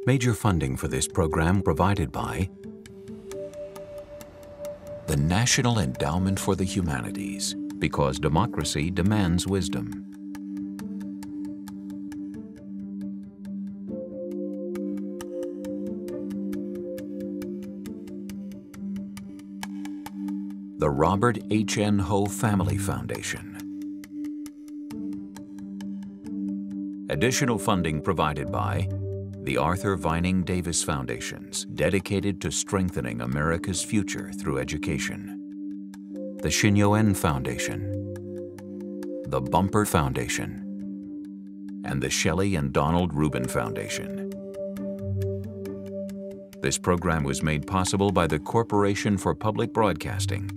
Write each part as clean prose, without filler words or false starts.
Major funding for this program provided by the National Endowment for the Humanities, because democracy demands wisdom. The Robert H. N. Ho Family Foundation. Additional funding provided by the Arthur Vining Davis Foundations, dedicated to strengthening America's future through education. The Shin Yo-en Foundation, the Bumper Foundation, and the Shelley and Donald Rubin Foundation. This program was made possible by the Corporation for Public Broadcasting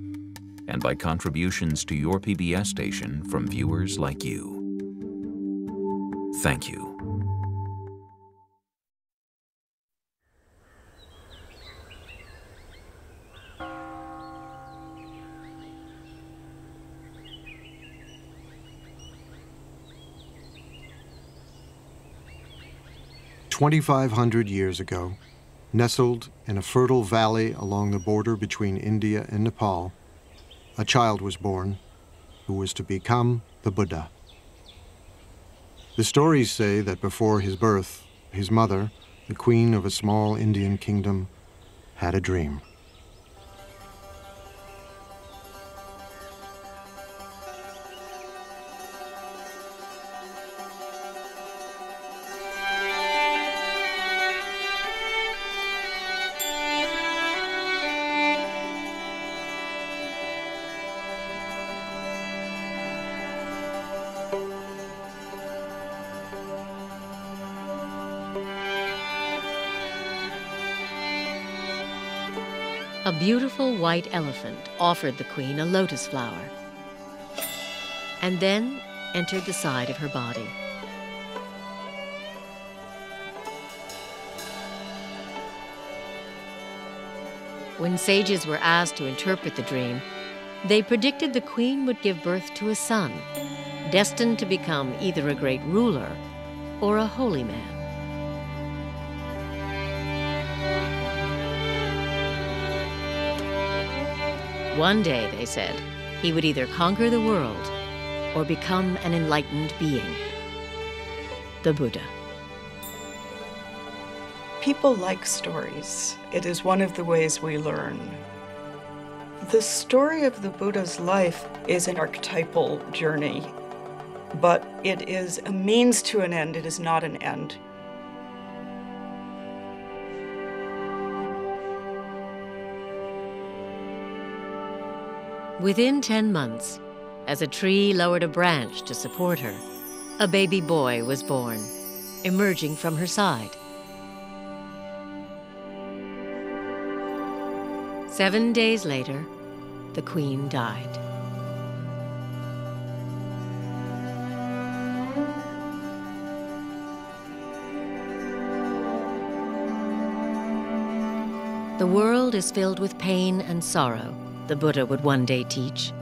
and by contributions to your PBS station from viewers like you. Thank you. "2,500 years ago, nestled in a fertile valley along the border between India and Nepal, a child was born who was to become the Buddha. The stories say that before his birth, his mother, the queen of a small Indian kingdom, had a dream. A beautiful white elephant offered the queen a lotus flower and then entered the side of her body. When sages were asked to interpret the dream, they predicted the queen would give birth to a son, destined to become either a great ruler or a holy man. One day, they said, he would either conquer the world or become an enlightened being, the Buddha. People like stories. It is one of the ways we learn. The story of the Buddha's life is an archetypal journey, but it is a means to an end. It is not an end. Within 10 months, as a tree lowered a branch to support her, a baby boy was born, emerging from her side. 7 days later, the queen died. The world is filled with pain and sorrow, the Buddha would one day teach.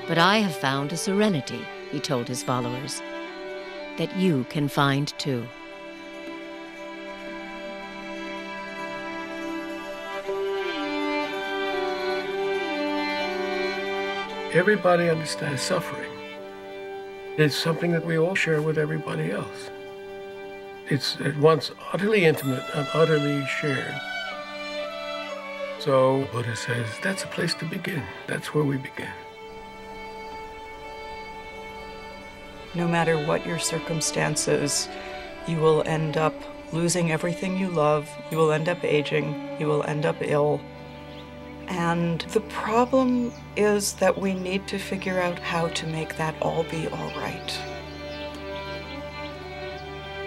But I have found a serenity, he told his followers, that you can find too. Everybody understands suffering. It's something that we all share with everybody else. It's at once utterly intimate and utterly shared. So Buddha says, that's a place to begin. That's where we begin. No matter what your circumstances, you will end up losing everything you love. You will end up aging. You will end up ill. And the problem is that we need to figure out how to make that all be all right.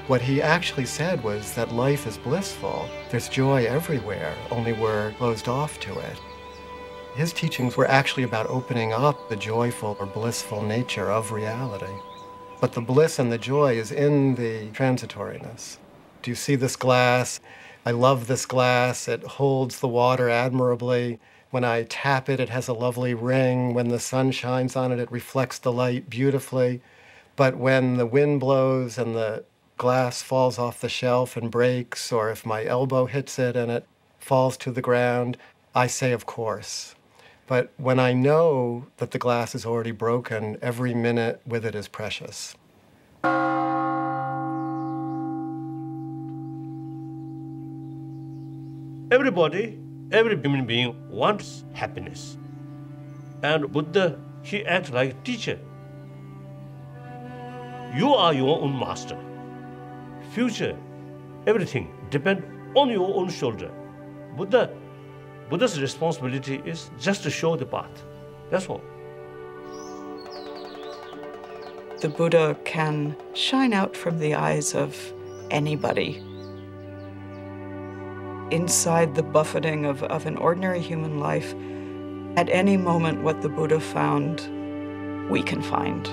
What he actually said was that life is blissful. There's joy everywhere, only we're closed off to it. His teachings were actually about opening up the joyful or blissful nature of reality. But the bliss and the joy is in the transitoriness. Do you see this glass? I love this glass. It holds the water admirably. When I tap it, it has a lovely ring. When the sun shines on it, it reflects the light beautifully. But when the wind blows and the glass falls off the shelf and breaks, or if my elbow hits it and it falls to the ground, I say, of course. But when I know that the glass is already broken, every minute with it is precious. Everybody, every human being wants happiness. And Buddha, he acts like a teacher. You are your own master. Future, everything depends on your own shoulder. Buddha's responsibility is just to show the path. That's all. The Buddha can shine out from the eyes of anybody. Inside the buffeting of an ordinary human life, at any moment what the Buddha found, we can find.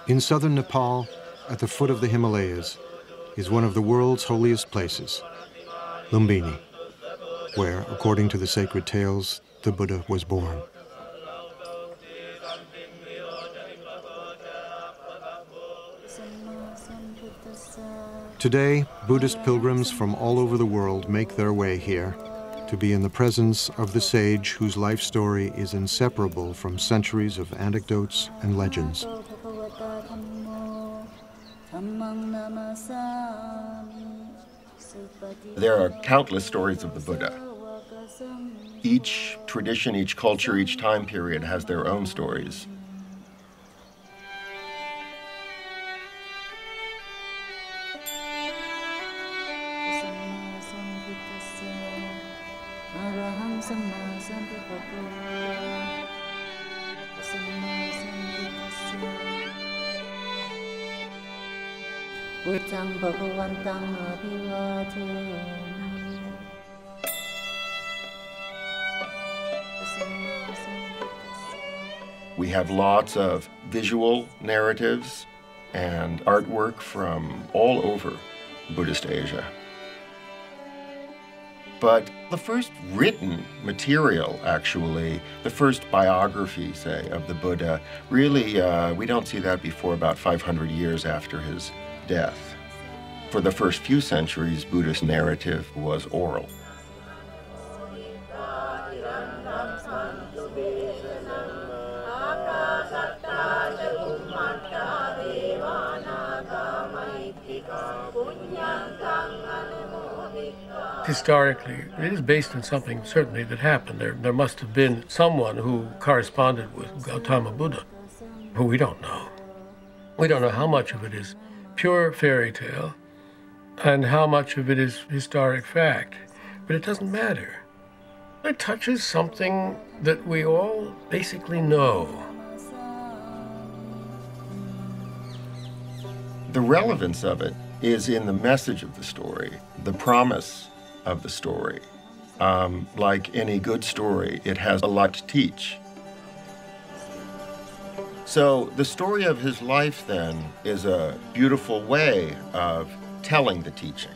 In southern Nepal, at the foot of the Himalayas, is one of the world's holiest places, Lumbini, where, according to the sacred tales, the Buddha was born. Today, Buddhist pilgrims from all over the world make their way here to be in the presence of the sage whose life story is inseparable from centuries of anecdotes and legends. There are countless stories of the Buddha. Each tradition, each culture, each time period has their own stories. We have lots of visual narratives and artwork from all over Buddhist Asia. But the first written material, actually, the first biography, say, of the Buddha, really, we don't see that before about 500 years after his death. For the first few centuries, Buddhist narrative was oral. Historically, it is based on something certainly that happened. There must have been someone who corresponded with Gautama Buddha, who we don't know. We don't know how much of it is pure fairy tale and how much of it is historic fact, but it doesn't matter. It touches something that we all basically know. The relevance of it is in the message of the story, the promise of the story. Like any good story, it has a lot to teach. So the story of his life, then, is a beautiful way of telling the teaching.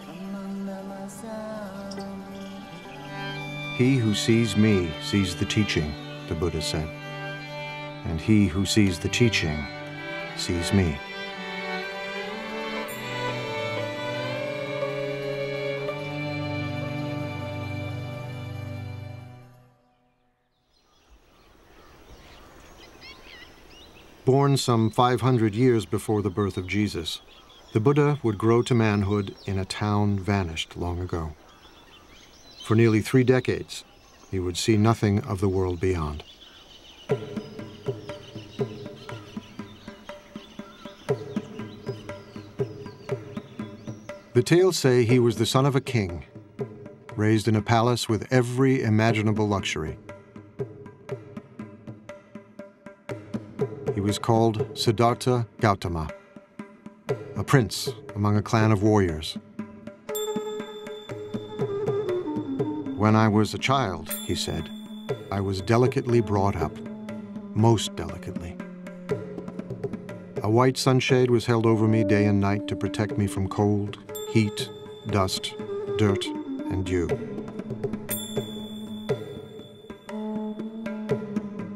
He who sees me sees the teaching, the Buddha said. And he who sees the teaching sees me. Born some 500 years before the birth of Jesus, the Buddha would grow to manhood in a town vanished long ago. For nearly 3 decades, he would see nothing of the world beyond. The tales say he was the son of a king, raised in a palace with every imaginable luxury. He was called Siddhartha Gautama, a prince among a clan of warriors. When I was a child, he said, I was delicately brought up, most delicately. A white sunshade was held over me day and night to protect me from cold, heat, dust, dirt, and dew.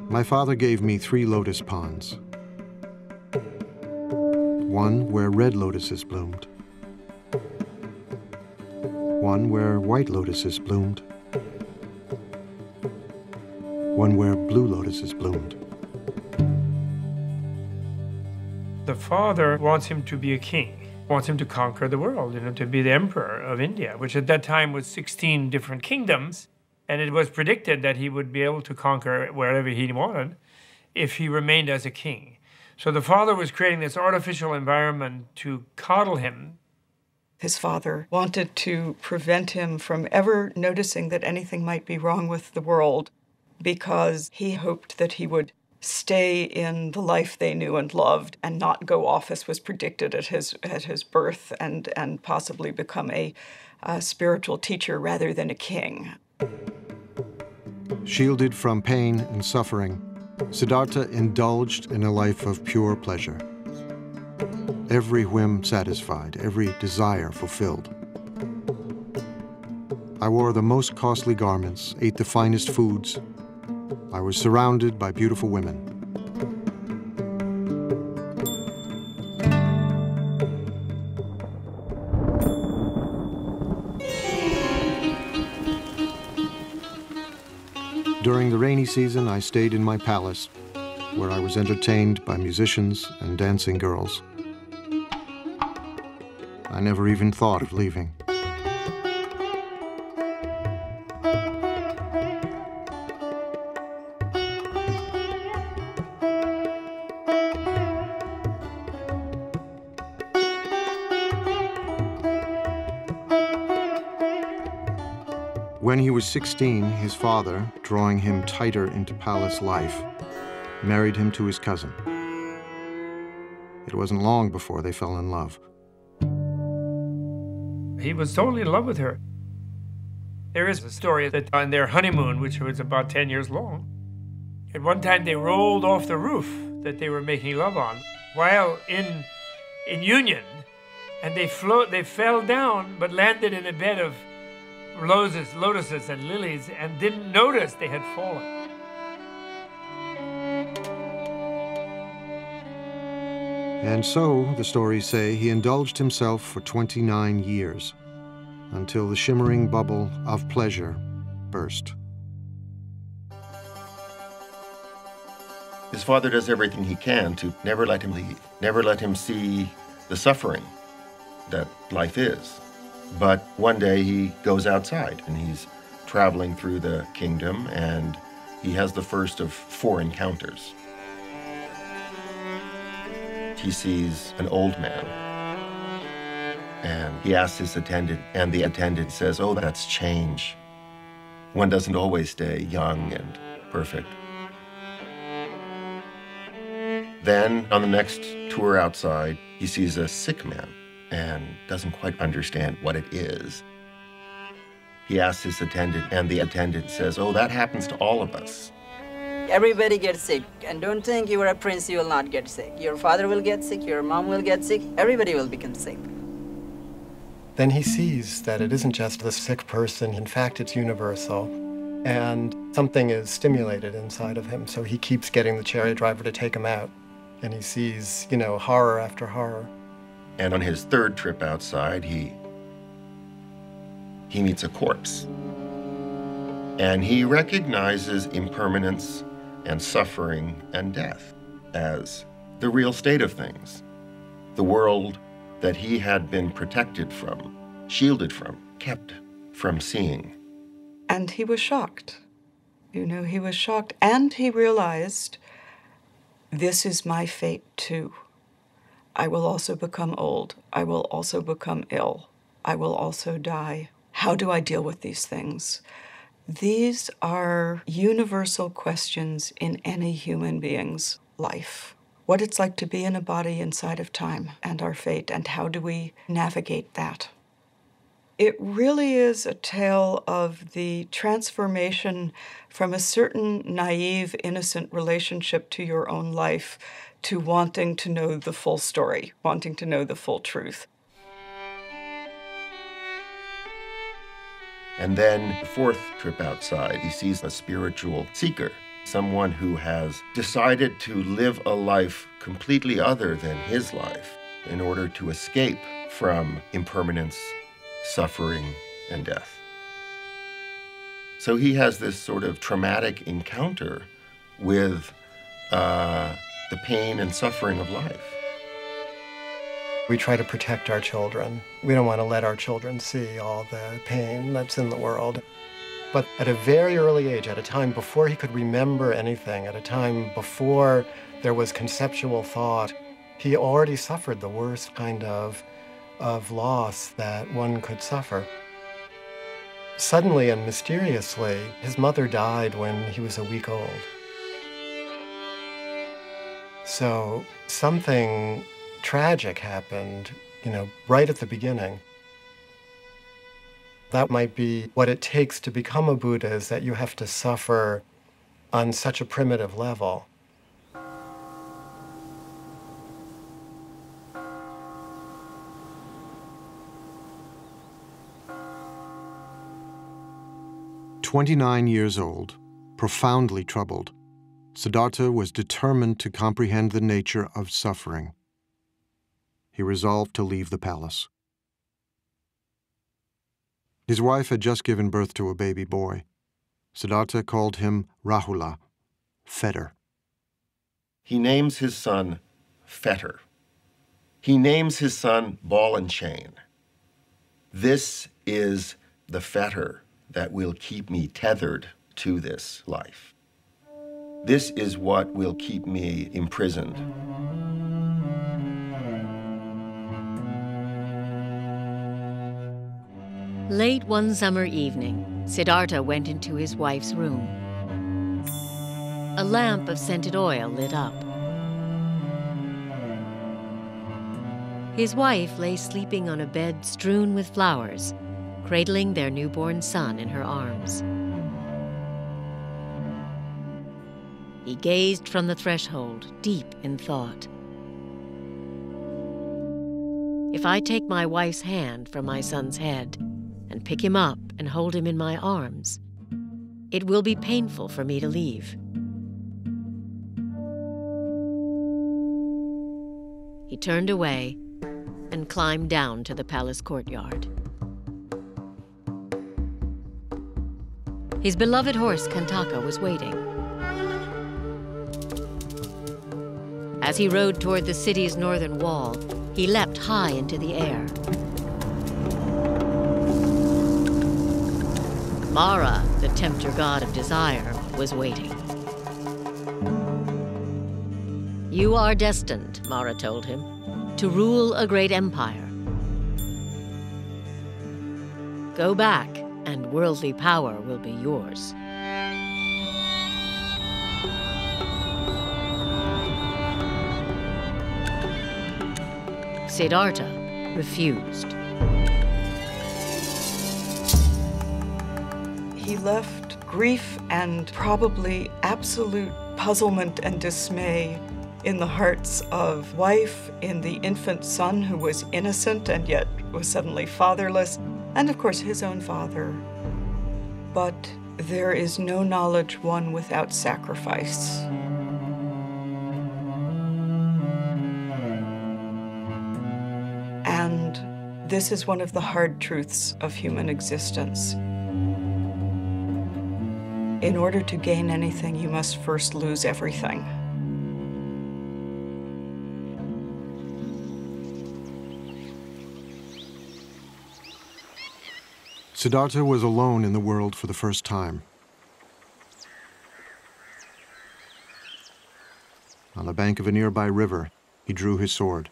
My father gave me 3 lotus ponds. One where red lotuses bloomed. One where white lotuses bloomed. One where blue lotuses bloomed. The father wants him to be a king, wants him to conquer the world, to be the emperor of India, which at that time was 16 different kingdoms. And it was predicted that he would be able to conquer wherever he wanted if he remained as a king. So the father was creating this artificial environment to coddle him. His father wanted to prevent him from ever noticing that anything might be wrong with the world, because he hoped that he would stay in the life they knew and loved and not go off as was predicted at his birth, and possibly become a spiritual teacher rather than a king. Shielded from pain and suffering, Siddhartha indulged in a life of pure pleasure. Every whim satisfied, every desire fulfilled. I wore the most costly garments, ate the finest foods. I was surrounded by beautiful women. During the rainy season, I stayed in my palace, where I was entertained by musicians and dancing girls. I never even thought of leaving. When he was 16, his father, drawing him tighter into palace life, married him to his cousin. It wasn't long before they fell in love. He was totally in love with her. There is a story that on their honeymoon, which was about 10 years long, at one time they rolled off the roof that they were making love on while in union, and they fell down but landed in a bed of lotuses and lilies and didn't notice they had fallen. And so, the stories say, he indulged himself for 29 years, until the shimmering bubble of pleasure burst. His father does everything he can to never let him leave, never let him see the suffering that life is. But one day he goes outside and he's traveling through the kingdom, and he has the first of 4 encounters. He sees an old man, and he asks his attendant, and the attendant says, "Oh, that's change. One doesn't always stay young and perfect." Then, on the next tour outside, he sees a sick man and doesn't quite understand what it is. He asks his attendant, and the attendant says, "Oh, that happens to all of us." Everybody gets sick, and don't think you are a prince, you will not get sick. Your father will get sick, your mom will get sick, everybody will become sick. Then he sees that it isn't just the sick person, in fact it's universal, and something is stimulated inside of him, so he keeps getting the chariot driver to take him out, and he sees, horror after horror. And on his 3rd trip outside, he meets a corpse. And he recognizes impermanence and suffering and death as the real state of things, the world that he had been protected from, shielded from, kept from seeing. And he was shocked. You know, he was shocked, and he realized, this is my fate too. I will also become old. I will also become ill. I will also die. How do I deal with these things? These are universal questions in any human being's life. What it's like to be in a body inside of time and our fate, and how do we navigate that? It really is a tale of the transformation from a certain naive, innocent relationship to your own life to wanting to know the full story, wanting to know the full truth. And then the fourth trip outside, he sees a spiritual seeker, someone who has decided to live a life completely other than his life in order to escape from impermanence, suffering, and death. So he has this sort of traumatic encounter with the pain and suffering of life. We try to protect our children. We don't want to let our children see all the pain that's in the world. But at a very early age, at a time before he could remember anything, at a time before there was conceptual thought, he already suffered the worst kind of loss that one could suffer. Suddenly and mysteriously, his mother died when he was a week old. So something tragic happened, right at the beginning. That might be what it takes to become a Buddha, is that you have to suffer on such a primitive level. "29 years old, profoundly troubled, Siddhartha was determined to comprehend the nature of suffering. He resolved to leave the palace. His wife had just given birth to a baby boy. Siddhartha called him Rahula, fetter. He names his son Fetter. He names his son Ball and Chain. This is the fetter that will keep me tethered to this life. This is what will keep me imprisoned. Late one summer evening, Siddhartha went into his wife's room. A lamp of scented oil lit up. His wife lay sleeping on a bed strewn with flowers, cradling their newborn son in her arms. He gazed from the threshold, deep in thought. If I take my wife's hand from my son's head and pick him up and hold him in my arms, it will be painful for me to leave. He turned away and climbed down to the palace courtyard. His beloved horse, Kantaka, was waiting. As he rode toward the city's northern wall, he leapt high into the air. Mara, the tempter god of desire, was waiting. You are destined, Mara told him, to rule a great empire. Go back, and worldly power will be yours. Siddhartha refused. He left grief and probably absolute puzzlement and dismay in the hearts of wife, in the infant son who was innocent and yet was suddenly fatherless, and of course his own father. But there is no knowledge won without sacrifice. And this is one of the hard truths of human existence. In order to gain anything, you must first lose everything. Siddhartha was alone in the world for the first time. On the bank of a nearby river, he drew his sword.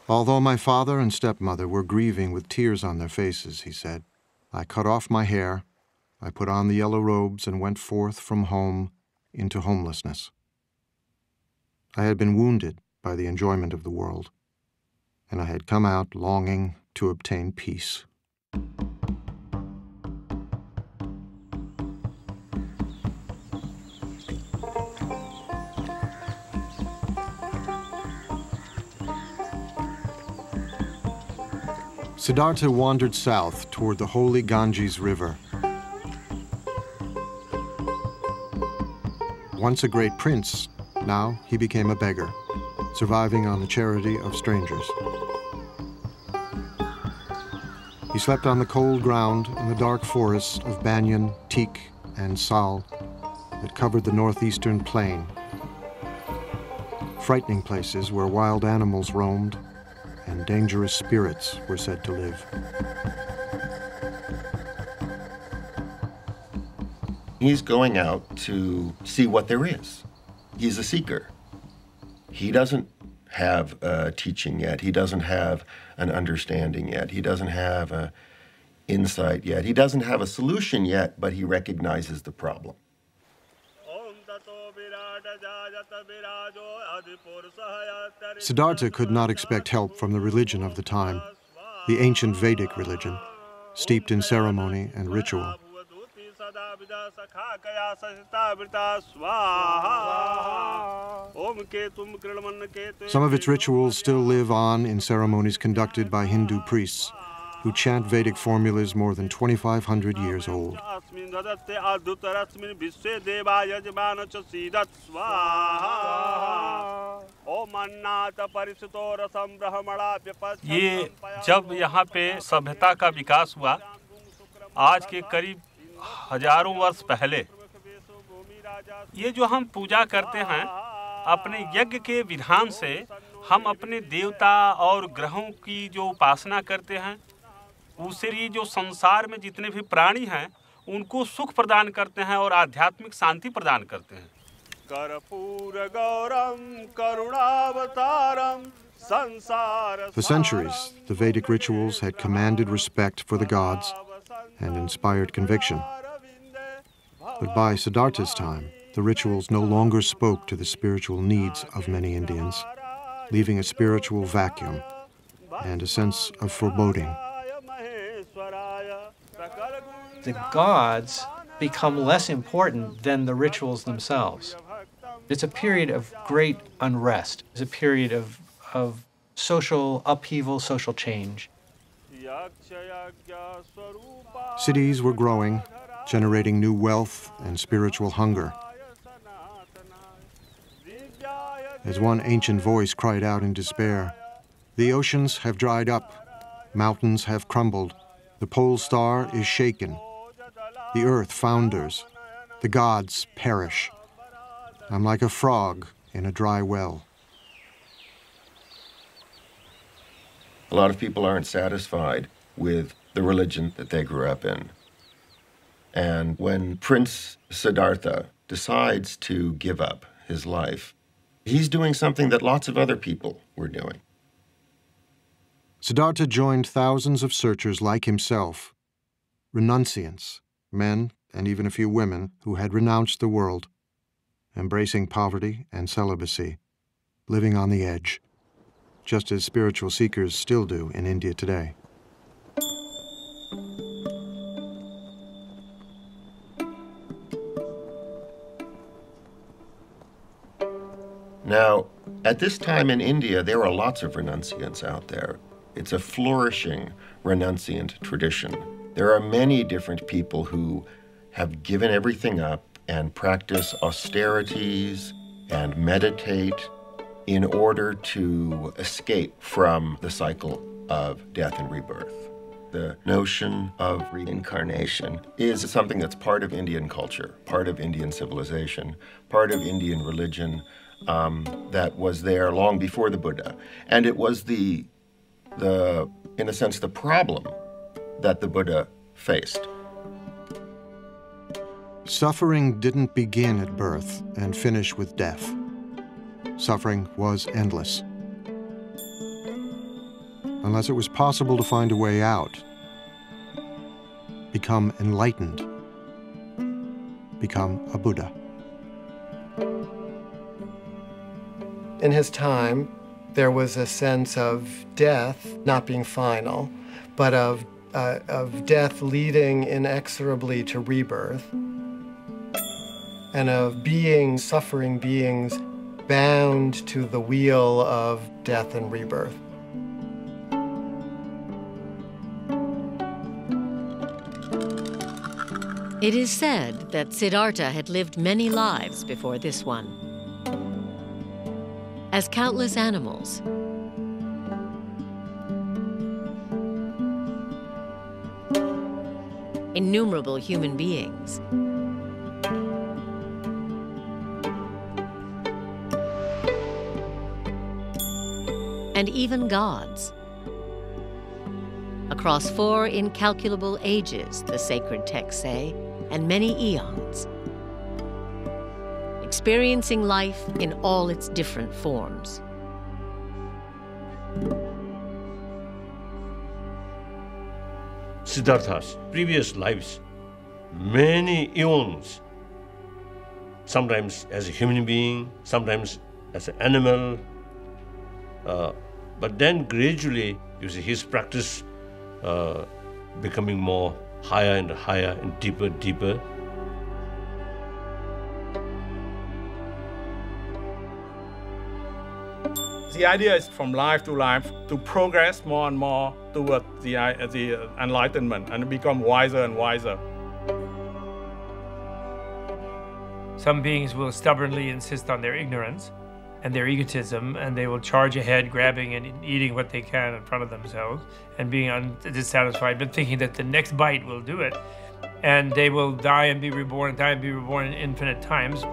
Although my father and stepmother were grieving with tears on their faces, he said, I cut off my hair, I put on the yellow robes and went forth from home into homelessness. I had been wounded by the enjoyment of the world, and I had come out longing to obtain peace. Siddhartha wandered south toward the holy Ganges River. Once a great prince, now he became a beggar, surviving on the charity of strangers. He slept on the cold ground in the dark forests of banyan, teak, and sal that covered the northeastern plain, frightening places where wild animals roamed and dangerous spirits were said to live. He's going out to see what there is. He's a seeker. He doesn't have a teaching yet. He doesn't have an understanding yet. He doesn't have an insight yet. He doesn't have a solution yet, but he recognizes the problem. Siddhartha could not expect help from the religion of the time, the ancient Vedic religion, steeped in ceremony and ritual. Some of its rituals still live on in ceremonies conducted by Hindu priests, who chant Vedic formulas more than 2,500 years old. ये जब यहाँ पे सभ्यता का विकास हुआ, आज के करीब हजारों वर्ष पहले, ये जो हम पूजा करते हैं, अपने यज्ञ के विधान से हम अपने देवता और ग्रहों की जो उपासना करते हैं, उससे ये जो संसार में जितने भी प्राणी हैं, उनको सुख प्रदान करते हैं और आध्यात्मिक शांति प्रदान करते हैं। For centuries, the Vedic rituals had commanded respect for the gods and inspired conviction. But by Siddhartha's time, the rituals no longer spoke to the spiritual needs of many Indians, leaving a spiritual vacuum and a sense of foreboding. The gods become less important than the rituals themselves. It's a period of great unrest. It's a period of social upheaval, social change. Cities were growing, generating new wealth and spiritual hunger. As one ancient voice cried out in despair, "The oceans have dried up, mountains have crumbled, the pole star is shaken, the earth founders, the gods perish. I'm like a frog in a dry well." A lot of people aren't satisfied with the religion that they grew up in. And when Prince Siddhartha decides to give up his life, he's doing something that lots of other people were doing. Siddhartha joined thousands of searchers like himself, renunciants, men and even a few women who had renounced the world, embracing poverty and celibacy, living on the edge, just as spiritual seekers still do in India today. Now, at this time in India, there are lots of renunciants out there. It's a flourishing renunciant tradition. There are many different people who have given everything up and practice austerities and meditate in order to escape from the cycle of death and rebirth. The notion of reincarnation is something that's part of Indian culture, part of Indian civilization, part of Indian religion, that was there long before the Buddha. And it was the in a sense, the problem that the Buddha faced. Suffering didn't begin at birth and finish with death. Suffering was endless. Unless it was possible to find a way out, become enlightened, become a Buddha. In his time, there was a sense of death not being final, but of death leading inexorably to rebirth, and of suffering beings bound to the wheel of death and rebirth. It is said that Siddhartha had lived many lives before this one. As countless animals, innumerable human beings, and even gods. Across 4 incalculable ages, the sacred texts say, and many eons, experiencing life in all its different forms. Siddhartha's previous lives, many eons, sometimes as a human being, sometimes as an animal, but then gradually, you see his practice becoming more higher and higher and deeper, deeper. The idea is from life to life to progress more and more toward the enlightenment and become wiser and wiser. Some beings will stubbornly insist on their ignorance and their egotism, and they will charge ahead, grabbing and eating what they can in front of themselves and being dissatisfied, but thinking that the next bite will do it. And they will die and be reborn, die and be reborn infinite times.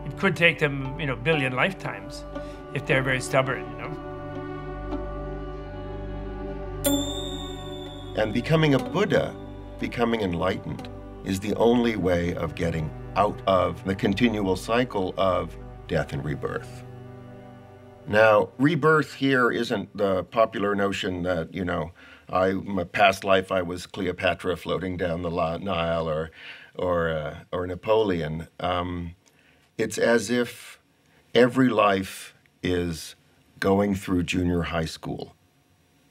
It could take them, billion lifetimes if they're very stubborn, And becoming a Buddha, becoming enlightened, is the only way of getting out of the continual cycle of death and rebirth. Now, rebirth here isn't the popular notion that, my past life I was Cleopatra floating down the Nile or Napoleon. It's as if every life is going through junior high school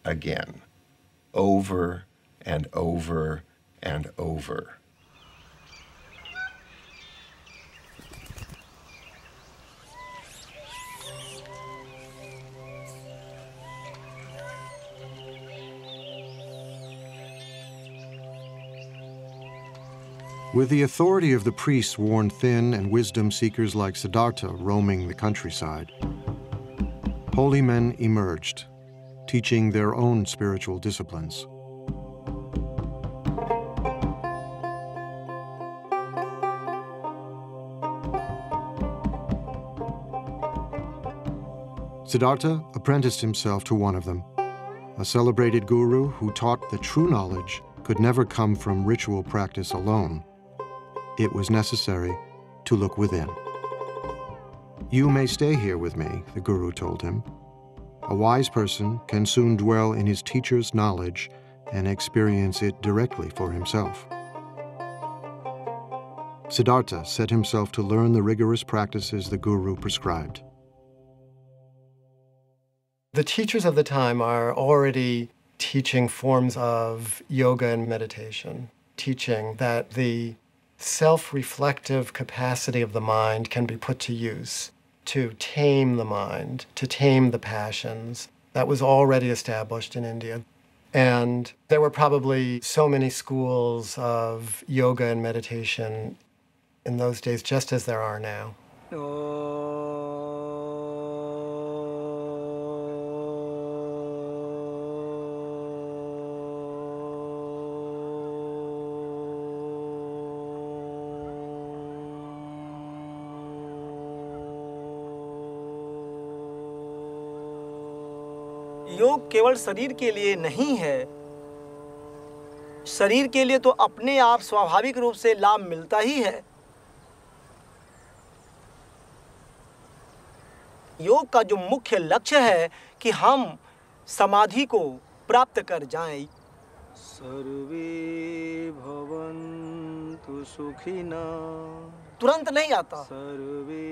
again, over and over and over. With the authority of the priests worn thin and wisdom seekers like Siddhartha roaming the countryside, holy men emerged, teaching their own spiritual disciplines. Siddhartha apprenticed himself to one of them, a celebrated guru who taught that true knowledge could never come from ritual practice alone. It was necessary to look within. "You may stay here with me," the guru told him. "A wise person can soon dwell in his teacher's knowledge and experience it directly for himself." Siddhartha set himself to learn the rigorous practices the guru prescribed. The teachers of the time are already teaching forms of yoga and meditation, teaching that the self-reflective capacity of the mind can be put to use to tame the mind, to tame the passions. That was already established in India. And there were probably so many schools of yoga and meditation in those days, just as there are now. योग केवल शरीर के लिए नहीं है। शरीर के लिए तो अपने आप स्वाभाविक रूप से लाभ मिलता ही है। योग का जो मुख्य लक्ष्य है कि हम समाधि को प्राप्त कर जाएं। सर्वे भवन्तु सुखिना तुरंत नहीं आता। सर्वे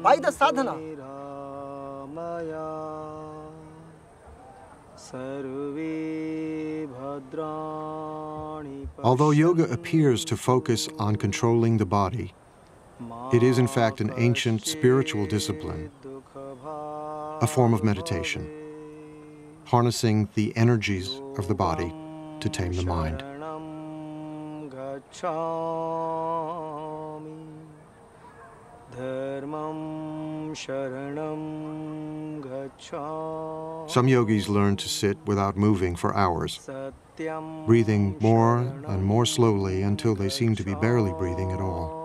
बाय द साधना। Although yoga appears to focus on controlling the body, it is in fact an ancient spiritual discipline, a form of meditation, harnessing the energies of the body to tame the mind. Some yogis learn to sit without moving for hours, breathing more and more slowly until they seem to be barely breathing at all.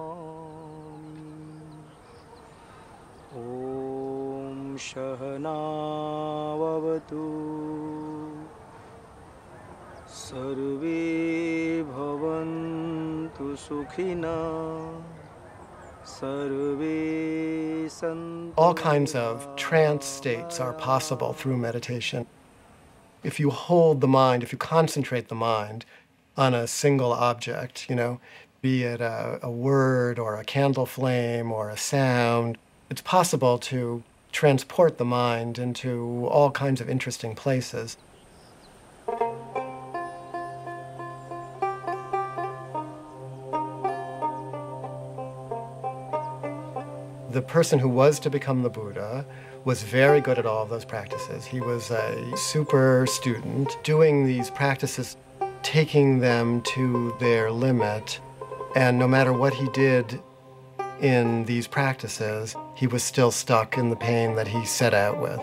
All kinds of trance states are possible through meditation. If you hold the mind, if you concentrate the mind on a single object, be it a word or a candle flame or a sound, it's possible to transport the mind into all kinds of interesting places. The person who was to become the Buddha was very good at all of those practices. He was a super student, doing these practices, taking them to their limit, and no matter what he did in these practices, he was still stuck in the pain that he set out with.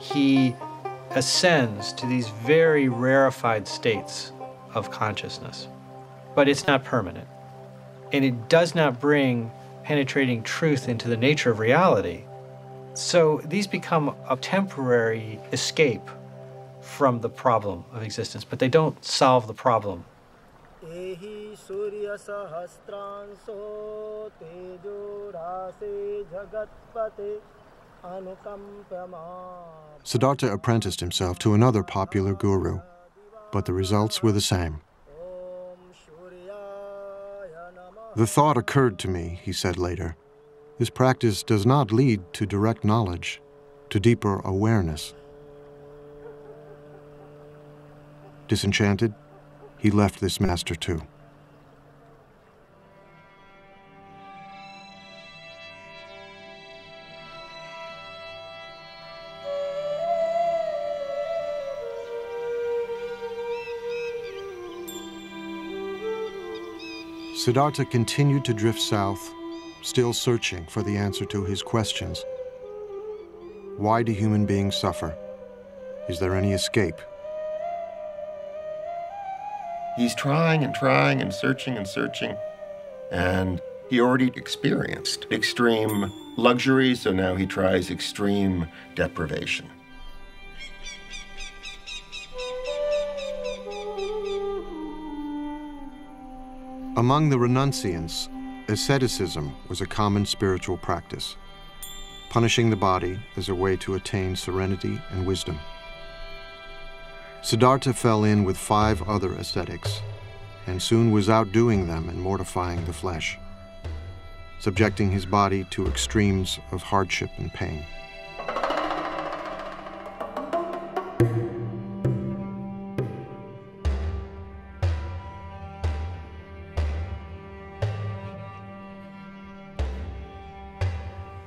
He ascends to these very rarefied states of consciousness, but it's not permanent. And it does not bring penetrating truth into the nature of reality. So these become a temporary escape from the problem of existence, but they don't solve the problem. Siddhartha apprenticed himself to another popular guru, but the results were the same. The thought occurred to me, he said later, this practice does not lead to direct knowledge, to deeper awareness. Disenchanted, he left this master too. Siddhartha continued to drift south, still searching for the answer to his questions. Why do human beings suffer? Is there any escape? He's trying and trying and searching, and he already experienced extreme luxury, so now he tries extreme deprivation. Among the renunciants, asceticism was a common spiritual practice, punishing the body as a way to attain serenity and wisdom. Siddhartha fell in with 5 other ascetics, and soon was outdoing them in mortifying the flesh, subjecting his body to extremes of hardship and pain.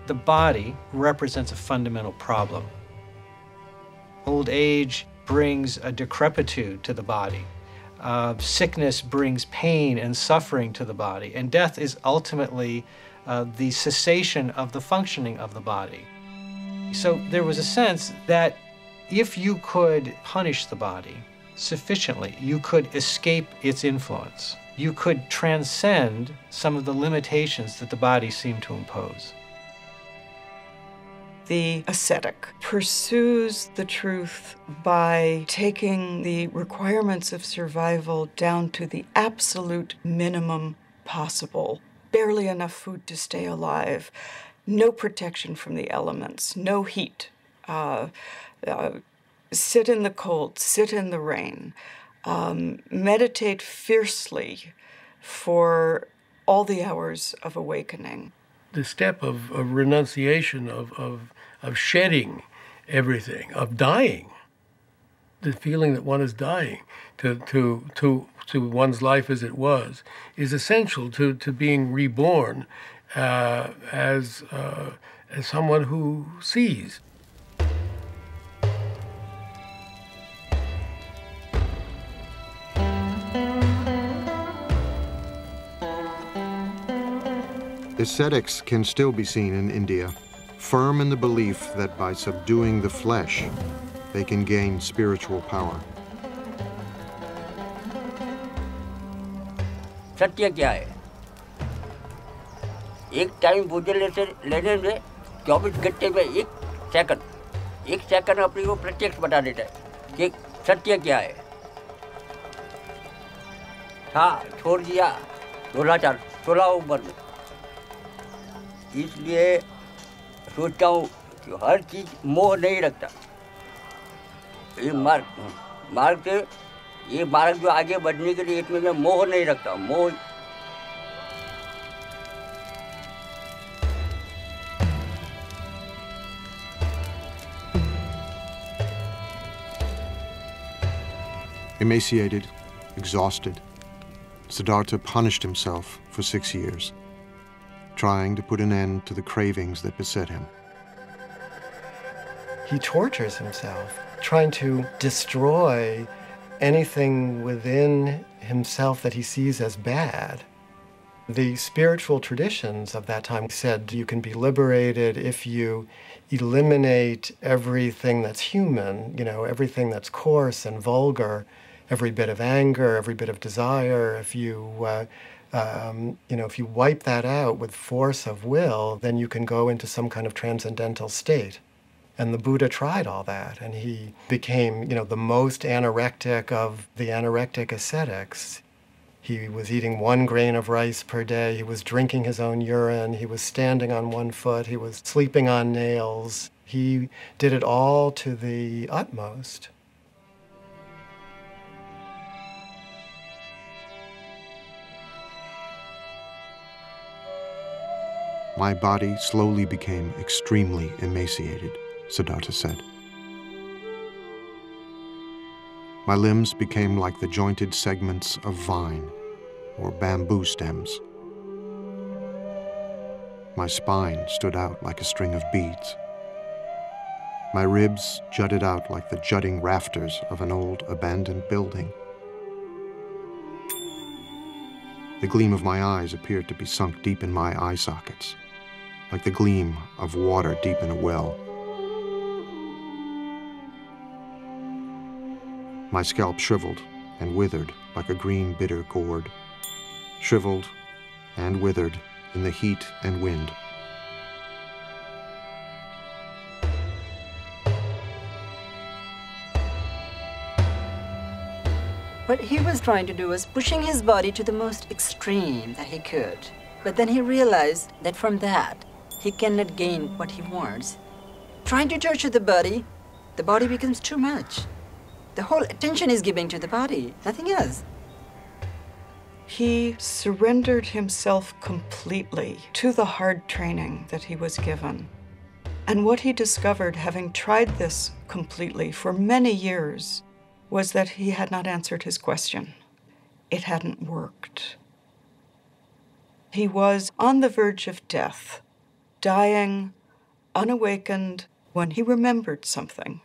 The body represents a fundamental problem. Old age brings a decrepitude to the body. Sickness brings pain and suffering to the body. And death is ultimately the cessation of the functioning of the body. So there was a sense that if you could punish the body sufficiently, you could escape its influence. You could transcend some of the limitations that the body seemed to impose. the ascetic pursues the truth by taking the requirements of survival down to the absolute minimum possible. Barely enough food to stay alive, no protection from the elements, no heat. Sit in the cold, sit in the rain, meditate fiercely for all the hours of awakening. The step of renunciation, of shedding everything, of dying, the feeling that one is dying to one's life as it was, is essential to being reborn as someone who sees. Ascetics can still be seen in India, firm in the belief that by subduing the flesh, they can gain spiritual power. सत्य क्या है? एक time बुझे लेने में 24 घंटे में एक सेकंड अपने को प्रत्यक्ष बता देता है कि सत्य क्या है. था छोड़ दिया सोलह बंद. इसलिए सोचता हूँ कि हर चीज मोह नहीं रखता. ये मार्ग जो आगे बढ़ने के लिए इसमें मैं मोह नहीं रखता. मोह Emaciated, exhausted, Siddhartha punished himself for 6 years, trying to put an end to the cravings that beset him. He tortures himself, trying to destroy anything within himself that he sees as bad. The spiritual traditions of that time said you can be liberated if you eliminate everything that's human, everything that's coarse and vulgar, every bit of anger, every bit of desire. If you wipe that out with force of will, then you can go into some kind of transcendental state. And the Buddha tried all that, and he became, the most anorectic of the anorectic ascetics. He was eating 1 grain of rice per day. He was drinking his own urine. He was standing on 1 foot. He was sleeping on nails. He did it all to the utmost. My body slowly became extremely emaciated, Siddhartha said. My limbs became like the jointed segments of vine or bamboo stems. My spine stood out like a string of beads. My ribs jutted out like the jutting rafters of an old abandoned building. The gleam of my eyes appeared to be sunk deep in my eye sockets, like the gleam of water deep in a well. My scalp shriveled and withered like a green bitter gourd, shriveled and withered in the heat and wind. What he was trying to do was pushing his body to the most extreme that he could. But then he realized that from that, he cannot gain what he wants. Trying to torture the body becomes too much. The whole attention is given to the body, nothing else. He surrendered himself completely to the hard training that he was given. And what he discovered, having tried this completely for many years, was that he had not answered his question. It hadn't worked. He was on the verge of death, dying, unawakened, when he remembered something.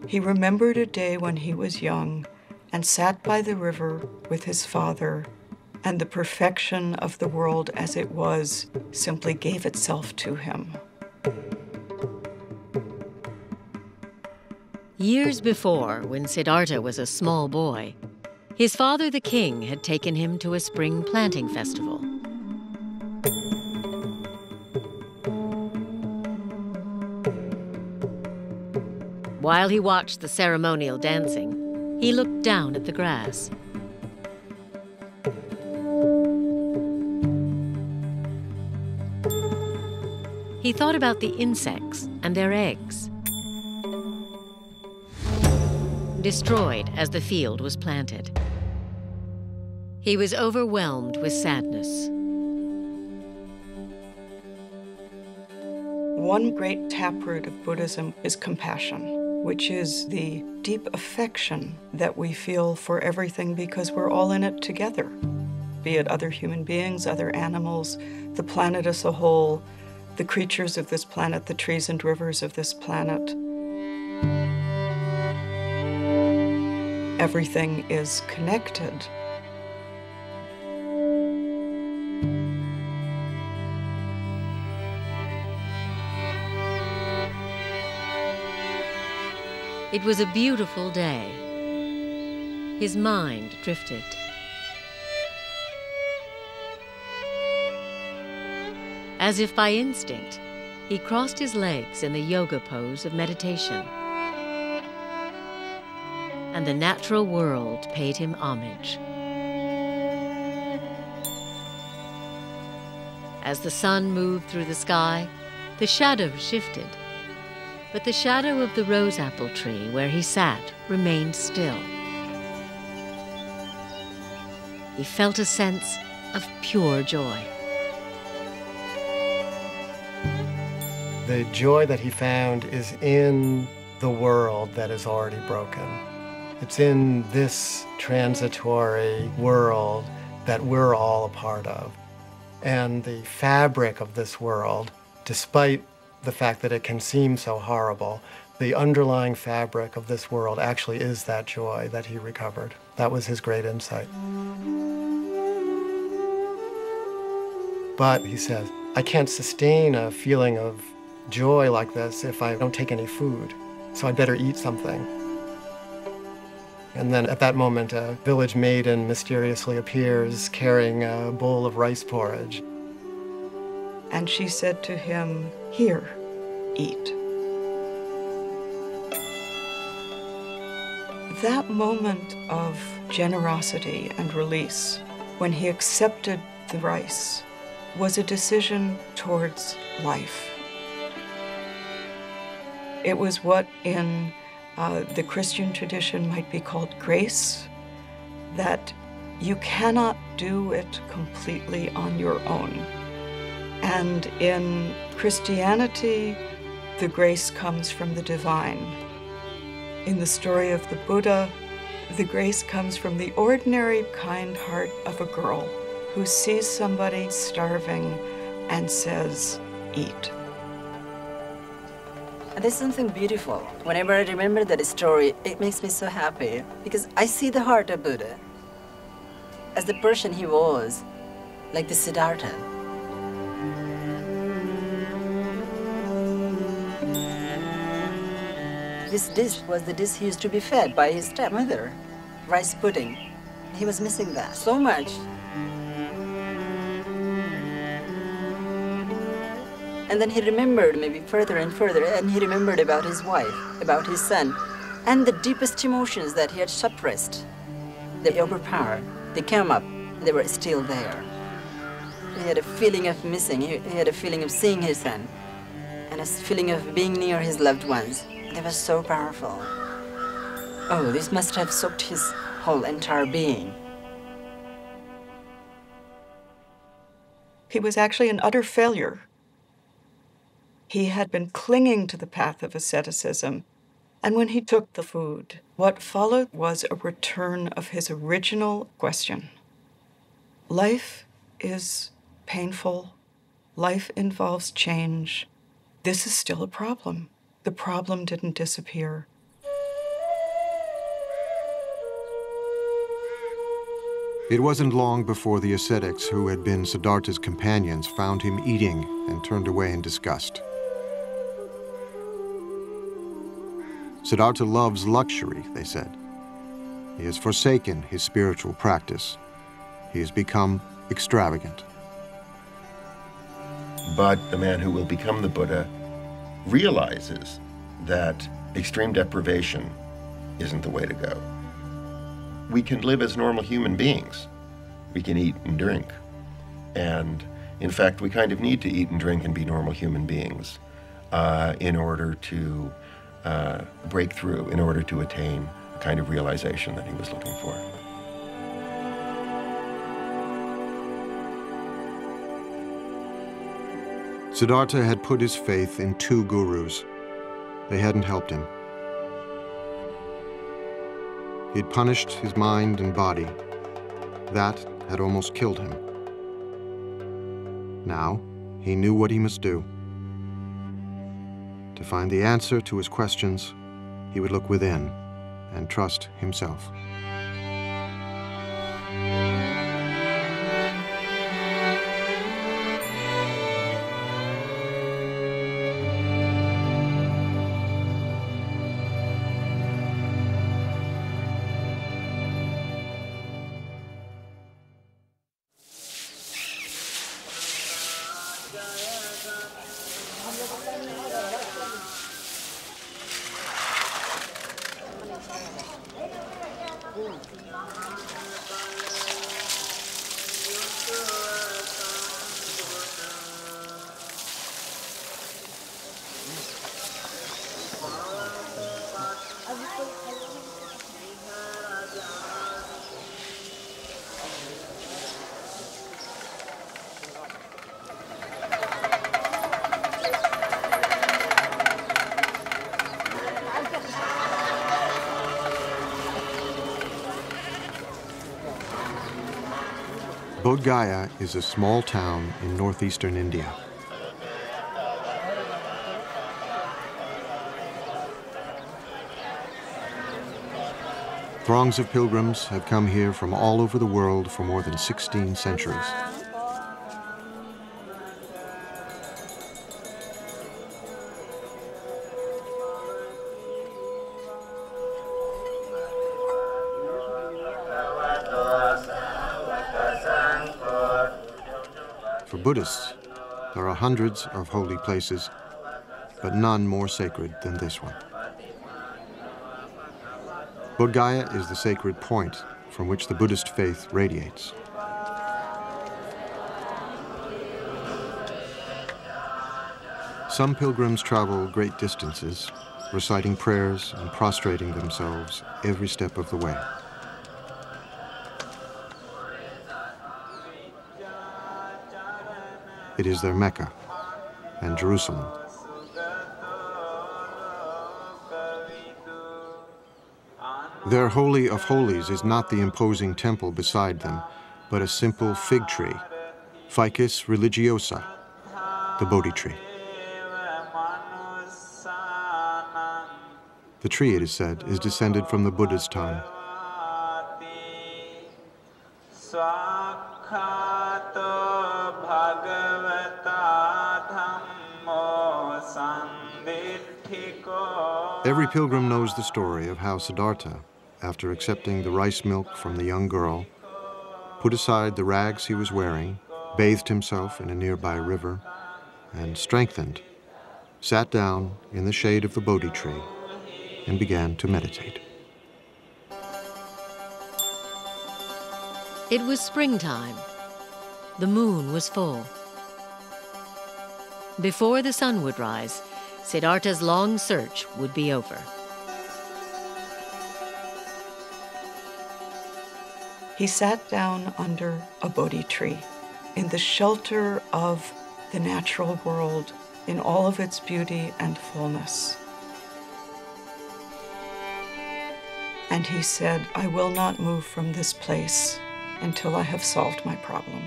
He remembered a day when he was young and sat by the river with his father, and the perfection of the world as it was simply gave itself to him. Years before, when Siddhartha was a small boy, his father, the king, had taken him to a spring planting festival. While he watched the ceremonial dancing, he looked down at the grass. He thought about the insects and their eggs, destroyed as the field was planted. He was overwhelmed with sadness. One great taproot of Buddhism is compassion, which is the deep affection that we feel for everything because we're all in it together, be it other human beings, other animals, the planet as a whole, the creatures of this planet, the trees and rivers of this planet. Everything is connected. It was a beautiful day. His mind drifted. As if by instinct, he crossed his legs in the yoga pose of meditation. And the natural world paid him homage. As the sun moved through the sky, the shadows shifted, but the shadow of the rose apple tree where he sat remained still. He felt a sense of pure joy. The joy that he found is in the world that is already broken. It's in this transitory world that we're all a part of. And the fabric of this world, despite the fact that it can seem so horrible, the underlying fabric of this world actually is that joy that he recovered. That was his great insight. But, he says, I can't sustain a feeling of joy like this if I don't take any food, so I'd better eat something. And then at that moment, a village maiden mysteriously appears carrying a bowl of rice porridge. And she said to him, "Here, eat." That moment of generosity and release, when he accepted the rice, was a decision towards life. It was what in the Christian tradition might be called grace, that you cannot do it completely on your own. And in Christianity, the grace comes from the divine. In the story of the Buddha, the grace comes from the ordinary kind heart of a girl who sees somebody starving and says, "Eat." And there's something beautiful. Whenever I remember that story, it makes me so happy because I see the heart of Buddha as the person he was, like the Siddhartha. This dish was the dish he used to be fed by his stepmother, rice pudding. He was missing that so much. And then he remembered maybe further and further, and he remembered about his wife, about his son, and the deepest emotions that he had suppressed. They overpowered. They came up. They were still there. He had a feeling of missing. He had a feeling of seeing his son, and a feeling of being near his loved ones. They were so powerful. Oh, this must have soaked his whole entire being. He was actually an utter failure. He had been clinging to the path of asceticism, and when he took the food, what followed was a return of his original question. Life is painful. Life involves change. This is still a problem. The problem didn't disappear. It wasn't long before the ascetics who had been Siddhartha's companions found him eating and turned away in disgust. Siddhartha loves luxury, they said. He has forsaken his spiritual practice. He has become extravagant. But the man who will become the Buddha realizes that extreme deprivation isn't the way to go. We can live as normal human beings. We can eat and drink. And in fact, we kind of need to eat and drink and be normal human beings in order to break through, in order to attain the kind of realization that he was looking for. Siddhartha had put his faith in 2 gurus. They hadn't helped him. He'd punished his mind and body. That had almost killed him. Now, he knew what he must do. To find the answer to his questions, he would look within and trust himself. Bodh Gaya is a small town in northeastern India. Throngs of pilgrims have come here from all over the world for more than 16 centuries. For Buddhists, there are hundreds of holy places, but none more sacred than this one. Bodh Gaya is the sacred point from which the Buddhist faith radiates. Some pilgrims travel great distances, reciting prayers and prostrating themselves every step of the way. It is their Mecca and Jerusalem. Their Holy of Holies is not the imposing temple beside them, but a simple fig tree, Ficus religiosa, the Bodhi tree. The tree, it is said, is descended from the Buddha's time. Every pilgrim knows the story of how Siddhartha, after accepting the rice milk from the young girl, put aside the rags he was wearing, bathed himself in a nearby river, and strengthened, sat down in the shade of the Bodhi tree and began to meditate. It was springtime. The moon was full. Before the sun would rise, Siddhartha's long search would be over. He sat down under a Bodhi tree in the shelter of the natural world in all of its beauty and fullness. And he said, "I will not move from this place until I have solved my problem.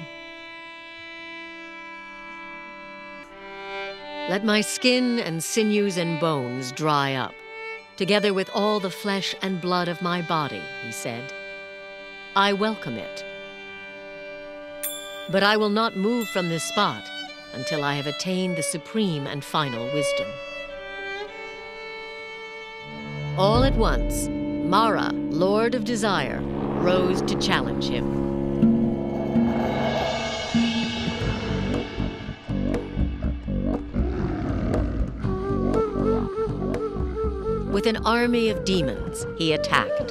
Let my skin and sinews and bones dry up, together with all the flesh and blood of my body," he said. "I welcome it. But I will not move from this spot until I have attained the supreme and final wisdom." All at once, Mara, Lord of Desire, rose to challenge him. With an army of demons, he attacked.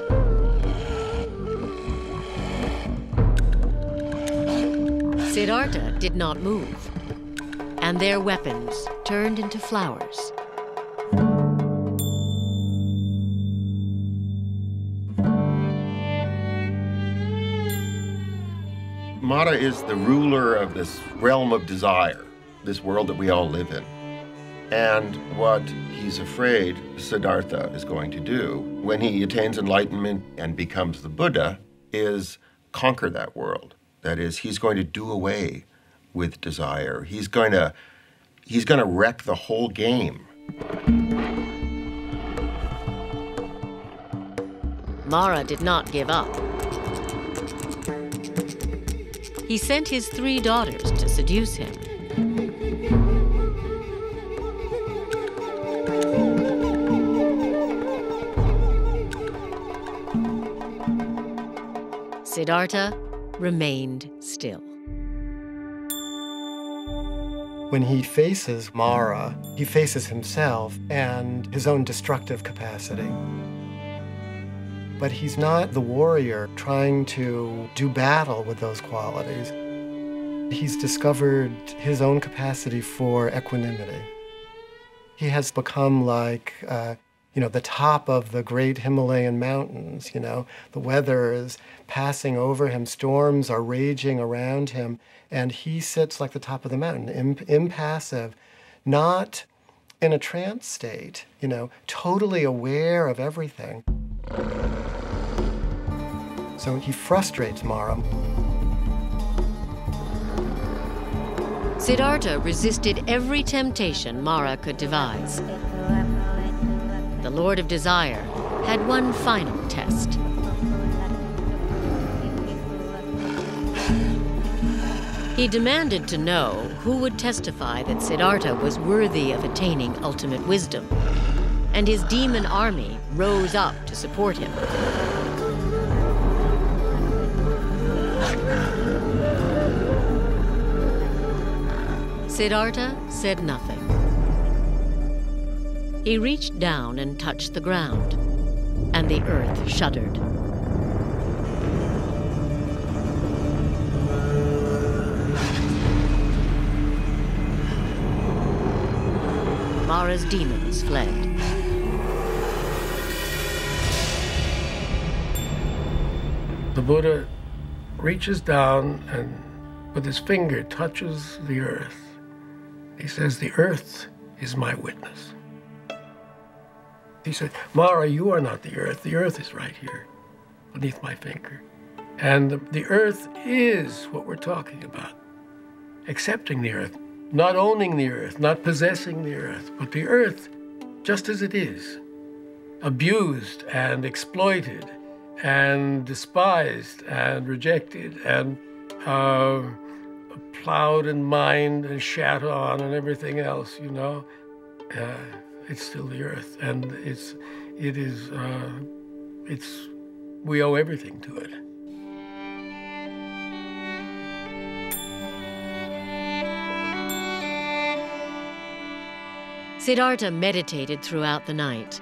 Siddhartha did not move, and their weapons turned into flowers. Mara is the ruler of this realm of desire, this world that we all live in. And what he's afraid Siddhartha is going to do when he attains enlightenment and becomes the Buddha is conquer that world. That is, he's going to do away with desire. He's going to wreck the whole game. Mara did not give up. He sent his 3 daughters to seduce him. Siddhartha remained still. When he faces Mara, he faces himself and his own destructive capacity. But he's not the warrior trying to do battle with those qualities. He's discovered his own capacity for equanimity. He has become like, the top of the great Himalayan mountains, The weather is passing over him, storms are raging around him, and he sits like the top of the mountain, impassive, not in a trance state, totally aware of everything. So he frustrates Mara. Siddhartha resisted every temptation Mara could devise. The Lord of Desire had one final test. He demanded to know who would testify that Siddhartha was worthy of attaining ultimate wisdom, and his demon army rose up to support him. Siddhartha said nothing. He reached down and touched the ground, and the earth shuddered. Mara's demons fled. The Buddha reaches down and with his finger touches the earth. He says, "The earth is my witness." He said, "Mara, you are not the earth. The earth is right here beneath my finger." And the earth is what we're talking about. Accepting the earth, not owning the earth, not possessing the earth, but the earth just as it is, abused and exploited and despised and rejected and plowed and mined and shat on and everything else, it's still the earth, and we owe everything to it. Siddhartha meditated throughout the night,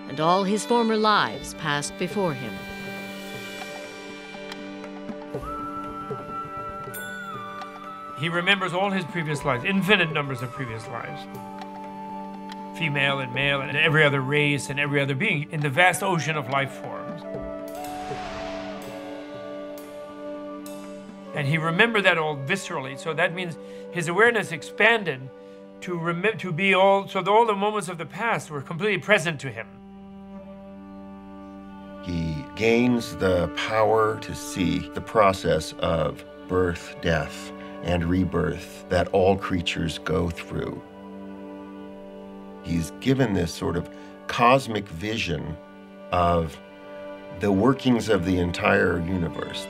and all his former lives passed before him. He remembers all his previous lives, infinite numbers of previous lives. Female and male and every other race and every other being in the vast ocean of life forms. And he remembered that all viscerally, so that means his awareness expanded to be all, so that all the moments of the past were completely present to him. He gains the power to see the process of birth, death, and rebirth that all creatures go through. He's given this sort of cosmic vision of the workings of the entire universe.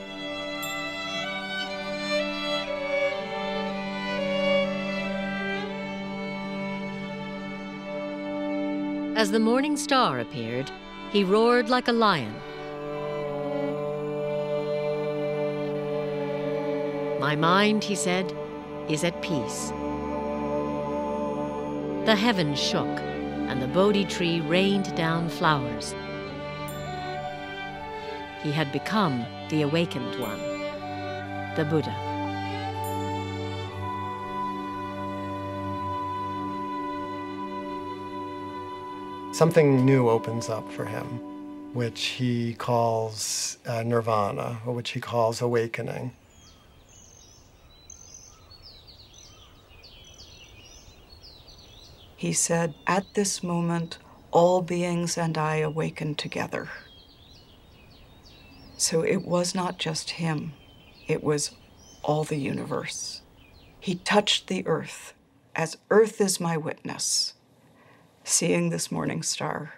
As the morning star appeared, he roared like a lion. "My mind," he said, "is at peace." The heavens shook, and the Bodhi tree rained down flowers. He had become the awakened one, the Buddha. Something new opens up for him, which he calls nirvana, or which he calls awakening. He said, "At this moment, all beings and I awaken together." So it was not just him, it was all the universe. He touched the earth, as earth is my witness. Seeing this morning star,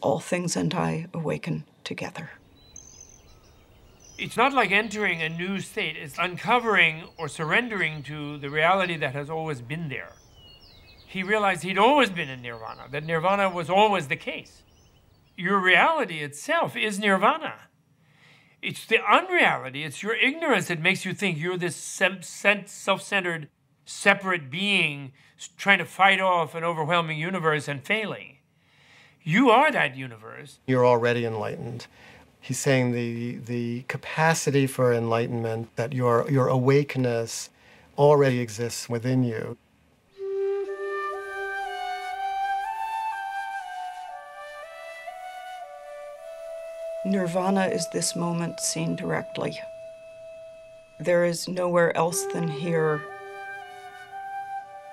all things and I awaken together. It's not like entering a new state, it's uncovering or surrendering to the reality that has always been there. He realized he'd always been in nirvana, that nirvana was always the case. Your reality itself is nirvana. It's the unreality, it's your ignorance that makes you think you're this self-centered, separate being trying to fight off an overwhelming universe and failing. You are that universe. You're already enlightened. He's saying the capacity for enlightenment, that your awakeness already exists within you. Nirvana is this moment seen directly. There is nowhere else than here.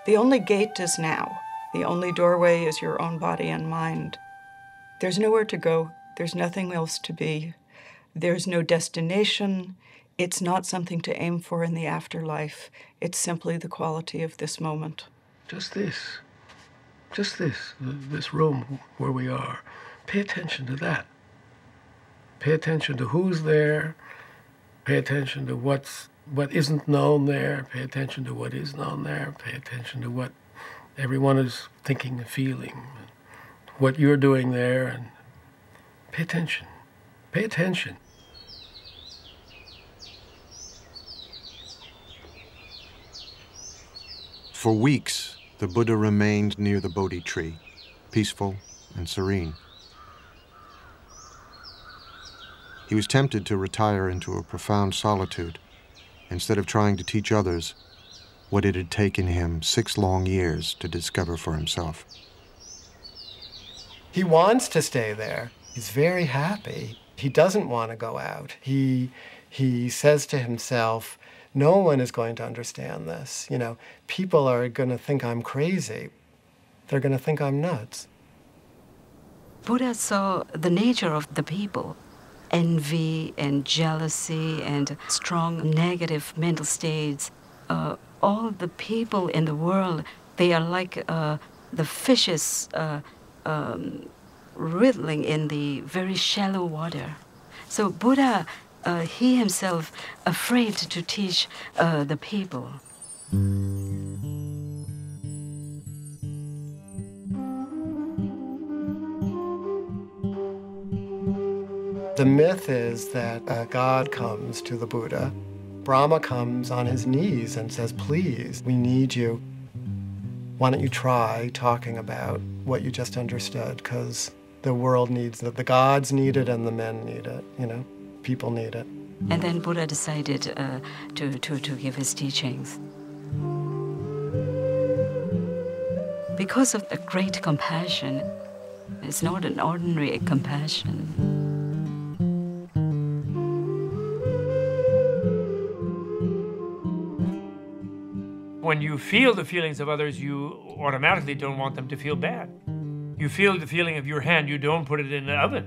The only gate is now. The only doorway is your own body and mind. There's nowhere to go. There's nothing else to be. There's no destination. It's not something to aim for in the afterlife. It's simply the quality of this moment. Just this room where we are. Pay attention to that. Pay attention to who's there. Pay attention to what isn't known there. Pay attention to what is known there. Pay attention to what everyone is thinking and feeling, what you're doing there, and pay attention. Pay attention. For weeks, the Buddha remained near the Bodhi tree, peaceful and serene. He was tempted to retire into a profound solitude, instead of trying to teach others what it had taken him 6 long years to discover for himself. He wants to stay there. He's very happy. He doesn't want to go out. He says to himself, no one is going to understand this. You know, people are going to think I'm crazy. They're going to think I'm nuts. Buddha saw the nature of the people. Envy and jealousy and strong negative mental states. All the people in the world, they are like the fishes wriggling in the very shallow water. So Buddha, he himself, afraid to teach the people. The myth is that a god comes to the Buddha. Brahma comes on his knees and says, please, we need you. Why don't you try talking about what you just understood? Because the world needs it. The gods need it and the men need it, you know? People need it. And then Buddha decided to give his teachings. Because of the great compassion, it's not an ordinary compassion. When you feel the feelings of others, you automatically don't want them to feel bad. You feel the feeling of your hand, you don't put it in the oven.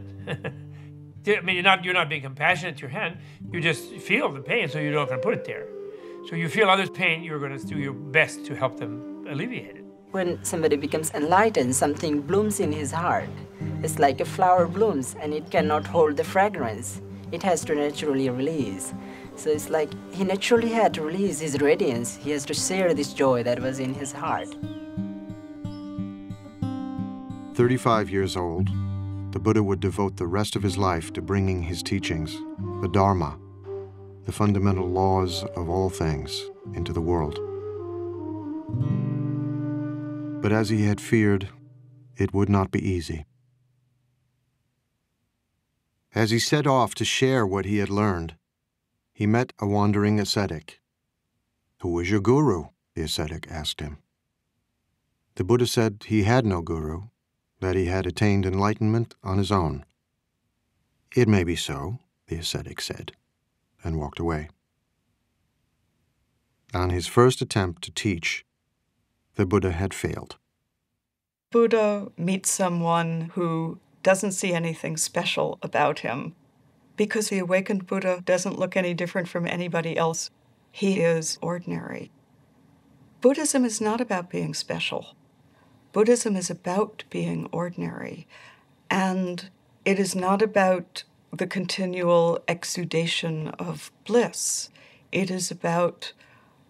I mean, you're not being compassionate to your hand, you just feel the pain, so you're not going to put it there. So you feel others' pain, you're going to do your best to help them alleviate it. When somebody becomes enlightened, something blooms in his heart. It's like a flower blooms and it cannot hold the fragrance. It has to naturally release. So it's like he naturally had to release his radiance. He has to share this joy that was in his heart. 35 years old, the Buddha would devote the rest of his life to bringing his teachings, the Dharma, the fundamental laws of all things, into the world. But as he had feared, it would not be easy. As he set off to share what he had learned, he met a wandering ascetic. "Who is your guru?" the ascetic asked him. The Buddha said he had no guru, that he had attained enlightenment on his own. "It may be so," the ascetic said, and walked away. On his first attempt to teach, the Buddha had failed. Buddha meets someone who doesn't see anything special about him, because the awakened Buddha doesn't look any different from anybody else. He is ordinary. Buddhism is not about being special. Buddhism is about being ordinary. And it is not about the continual exudation of bliss. It is about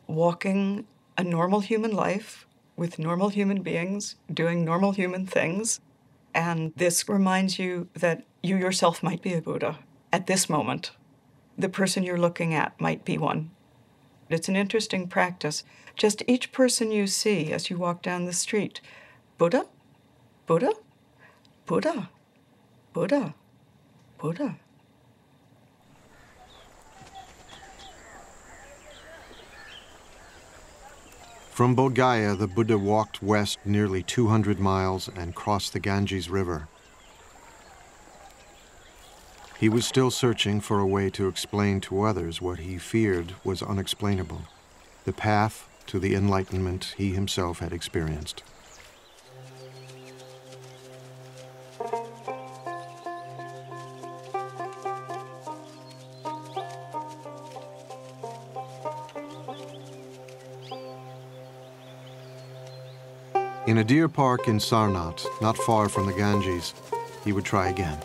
walking a normal human life with normal human beings, doing normal human things. And this reminds you that you yourself might be a Buddha at this moment. The person you're looking at might be one. It's an interesting practice. Just each person you see as you walk down the street, Buddha, Buddha, Buddha, Buddha, Buddha. From Bodh Gaya, the Buddha walked west nearly 200 miles and crossed the Ganges River. He was still searching for a way to explain to others what he feared was unexplainable, the path to the enlightenment he himself had experienced. In a deer park in Sarnath, not far from the Ganges, he would try again.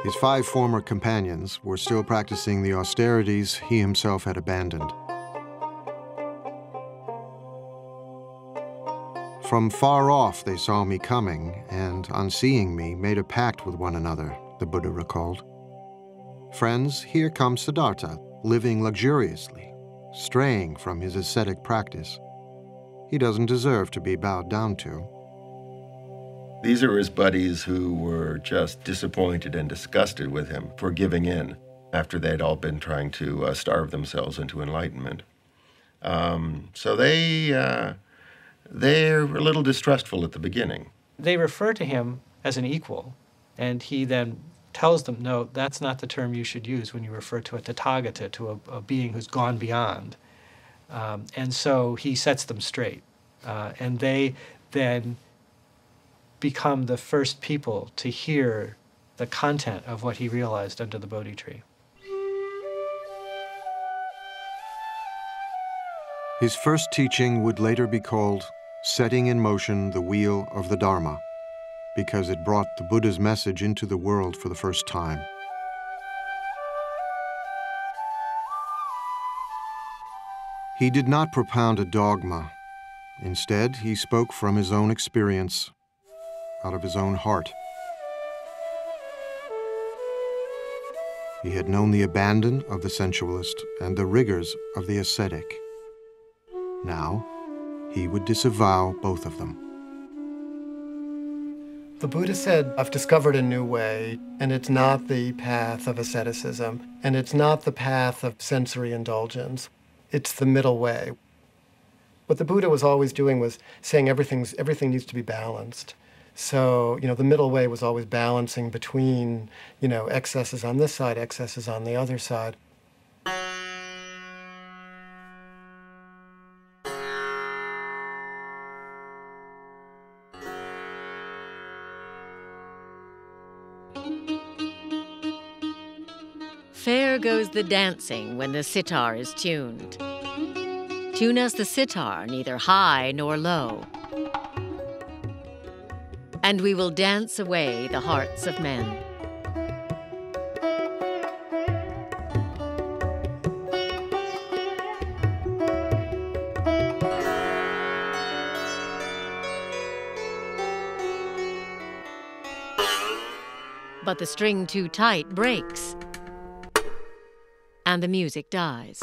His 5 former companions were still practicing the austerities he himself had abandoned. From far off they saw me coming, and on seeing me made a pact with one another, the Buddha recalled. "Friends, here comes Siddhartha, living luxuriously, straying from his ascetic practice. He doesn't deserve to be bowed down to." These are his buddies who were just disappointed and disgusted with him for giving in after they'd all been trying to starve themselves into enlightenment. So they're a little distrustful at the beginning. They refer to him as an equal, and he then tells them, no, that's not the term you should use when you refer to a Tathagata, to a being who's gone beyond. And so he sets them straight. And they then become the first people to hear the content of what he realized under the Bodhi tree. His first teaching would later be called Setting in Motion the Wheel of the Dharma, because it brought the Buddha's message into the world for the first time. He did not propound a dogma. Instead, he spoke from his own experience, out of his own heart. He had known the abandon of the sensualist and the rigors of the ascetic. Now, he would disavow both of them. The Buddha said, I've discovered a new way, and it's not the path of asceticism, and it's not the path of sensory indulgence. It's the middle way. What the Buddha was always doing was saying everything needs to be balanced. So, the middle way was always balancing between, excesses on this side, excesses on the other side. Fair goes the dancing when the sitar is tuned. Tune us the sitar, neither high nor low, and we will dance away the hearts of men. But the string too tight breaks, and the music dies.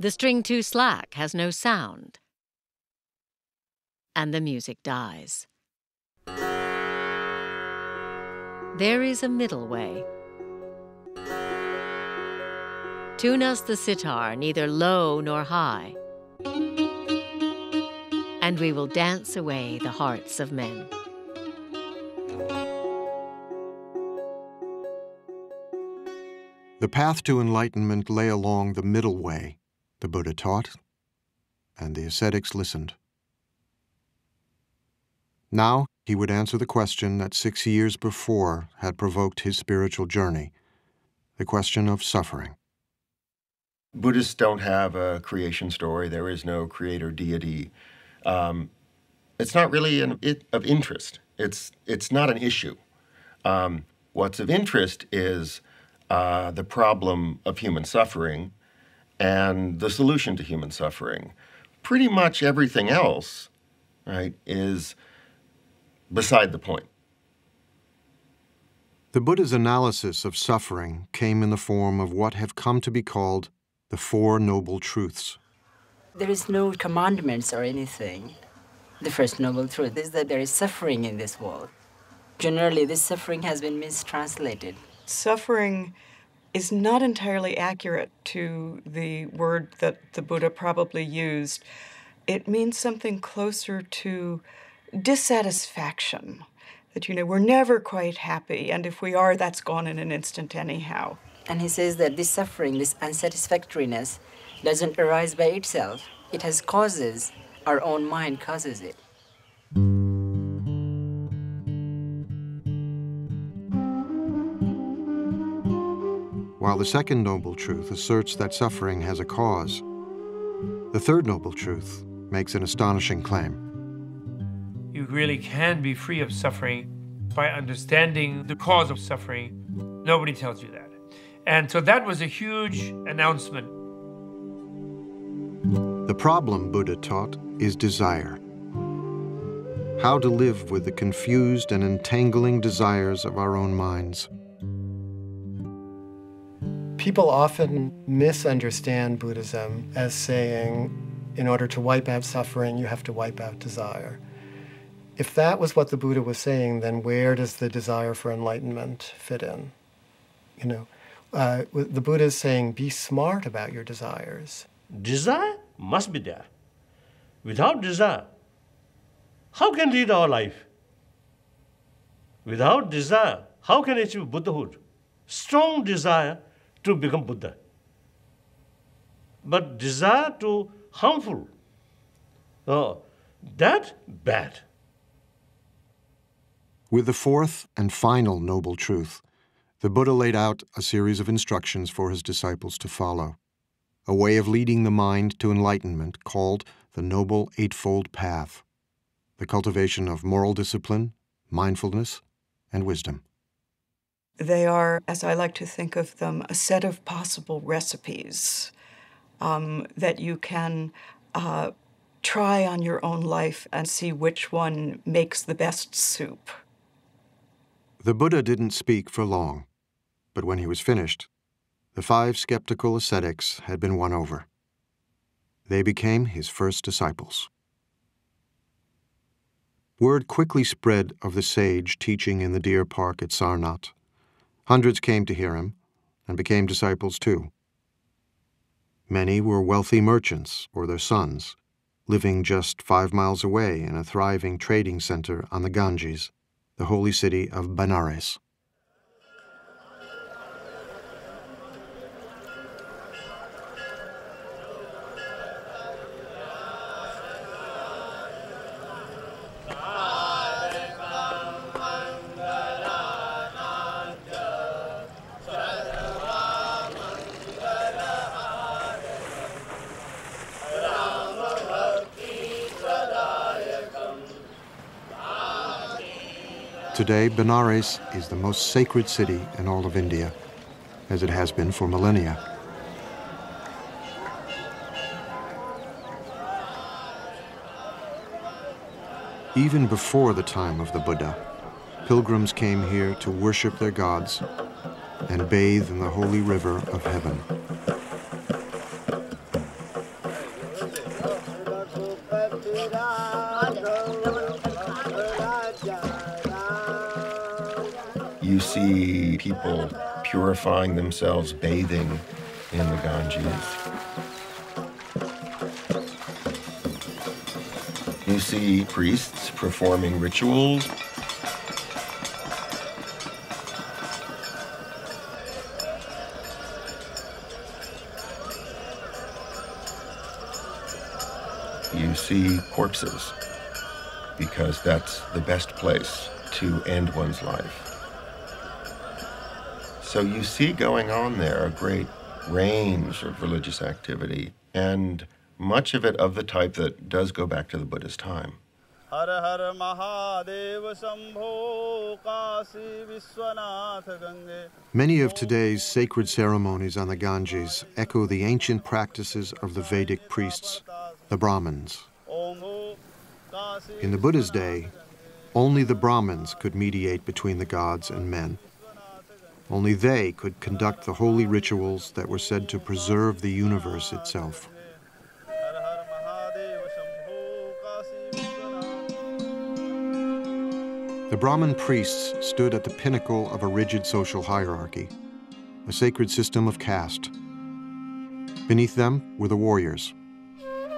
The string too slack has no sound, and the music dies. There is a middle way. Tune us the sitar neither low nor high, and we will dance away the hearts of men. The path to enlightenment lay along the middle way, the Buddha taught, and the ascetics listened. Now he would answer the question that 6 years before had provoked his spiritual journey, the question of suffering. Buddhists don't have a creation story. There is no creator deity. It's not really of interest. It's not an issue. What's of interest is the problem of human suffering and the solution to human suffering. Pretty much everything else, right, is beside the point. The Buddha's analysis of suffering came in the form of what have come to be called the Four Noble Truths. There is no commandments or anything. The first noble truth is that there is suffering in this world. Generally, this suffering has been mistranslated. Suffering is not entirely accurate to the word that the Buddha probably used. It means something closer to dissatisfaction, that, we're never quite happy, and if we are, that's gone in an instant anyhow. And he says that this suffering, this unsatisfactoriness, doesn't arise by itself. It has causes. Our own mind causes it. While the second noble truth asserts that suffering has a cause, the third noble truth makes an astonishing claim. You really can be free of suffering by understanding the cause of suffering. Nobody tells you that. And so that was a huge announcement. The problem, Buddha taught, is desire. How to live with the confused and entangling desires of our own minds. People often misunderstand Buddhism as saying, in order to wipe out suffering, you have to wipe out desire. If that was what the Buddha was saying, then where does the desire for enlightenment fit in? The Buddha is saying, be smart about your desires. Desire must be there. Without desire, how can we lead our life? Without desire, how can we achieve Buddhahood? Strong desire to become Buddha. But desire to harmful, that bad. With the fourth and final noble truth, the Buddha laid out a series of instructions for his disciples to follow, a way of leading the mind to enlightenment called the Noble Eightfold Path, the cultivation of moral discipline, mindfulness, and wisdom. They are, as I like to think of them, a set of possible recipes that you can try on your own life and see which one makes the best soup. The Buddha didn't speak for long, but when he was finished, the 5 skeptical ascetics had been won over. They became his first disciples. Word quickly spread of the sage teaching in the deer park at Sarnath. Hundreds came to hear him and became disciples too. Many were wealthy merchants or their sons, living just 5 miles away in a thriving trading center on the Ganges, the holy city of Benares. Today, Benares is the most sacred city in all of India, as it has been for millennia. Even before the time of the Buddha, pilgrims came here to worship their gods and bathe in the holy river of heaven. You see people purifying themselves, bathing in the Ganges. You see priests performing rituals. You see corpses, because that's the best place to end one's life. So you see going on there a great range of religious activity, and much of it of the type that does go back to the Buddha's time. Many of today's sacred ceremonies on the Ganges echo the ancient practices of the Vedic priests, the Brahmins. In the Buddha's day, only the Brahmins could mediate between the gods and men. Only they could conduct the holy rituals that were said to preserve the universe itself. The Brahmin priests stood at the pinnacle of a rigid social hierarchy, a sacred system of caste. Beneath them were the warriors,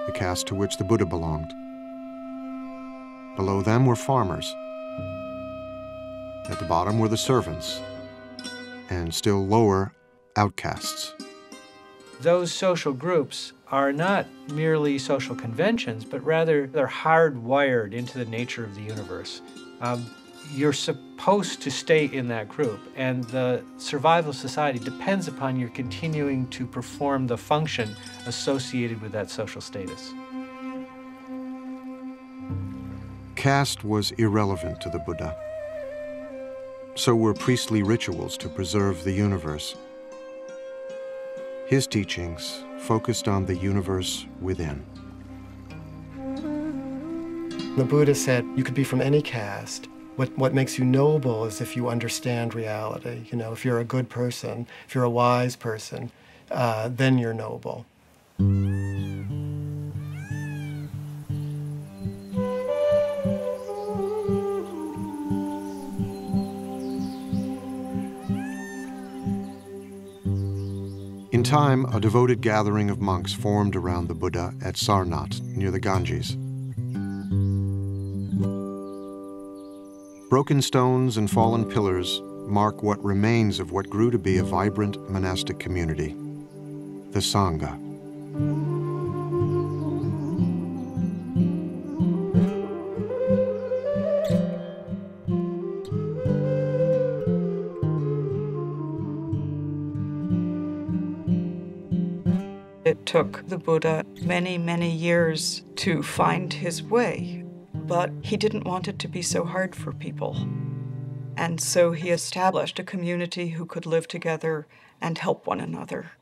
the caste to which the Buddha belonged. Below them were farmers. At the bottom were the servants, and still lower, outcasts. Those social groups are not merely social conventions, but rather they're hardwired into the nature of the universe. You're supposed to stay in that group, and the survival of society depends upon your continuing to perform the function associated with that social status. Caste was irrelevant to the Buddha. So were priestly rituals to preserve the universe. His teachings focused on the universe within. The Buddha said you could be from any caste. What makes you noble is if you understand reality. You know, if you're a good person, if you're a wise person, then you're noble. In time, a devoted gathering of monks formed around the Buddha at Sarnath, near the Ganges. Broken stones and fallen pillars mark what remains of what grew to be a vibrant monastic community, the Sangha. It took the Buddha many, many years to find his way, but he didn't want it to be so hard for people. And so he established a community who could live together and help one another.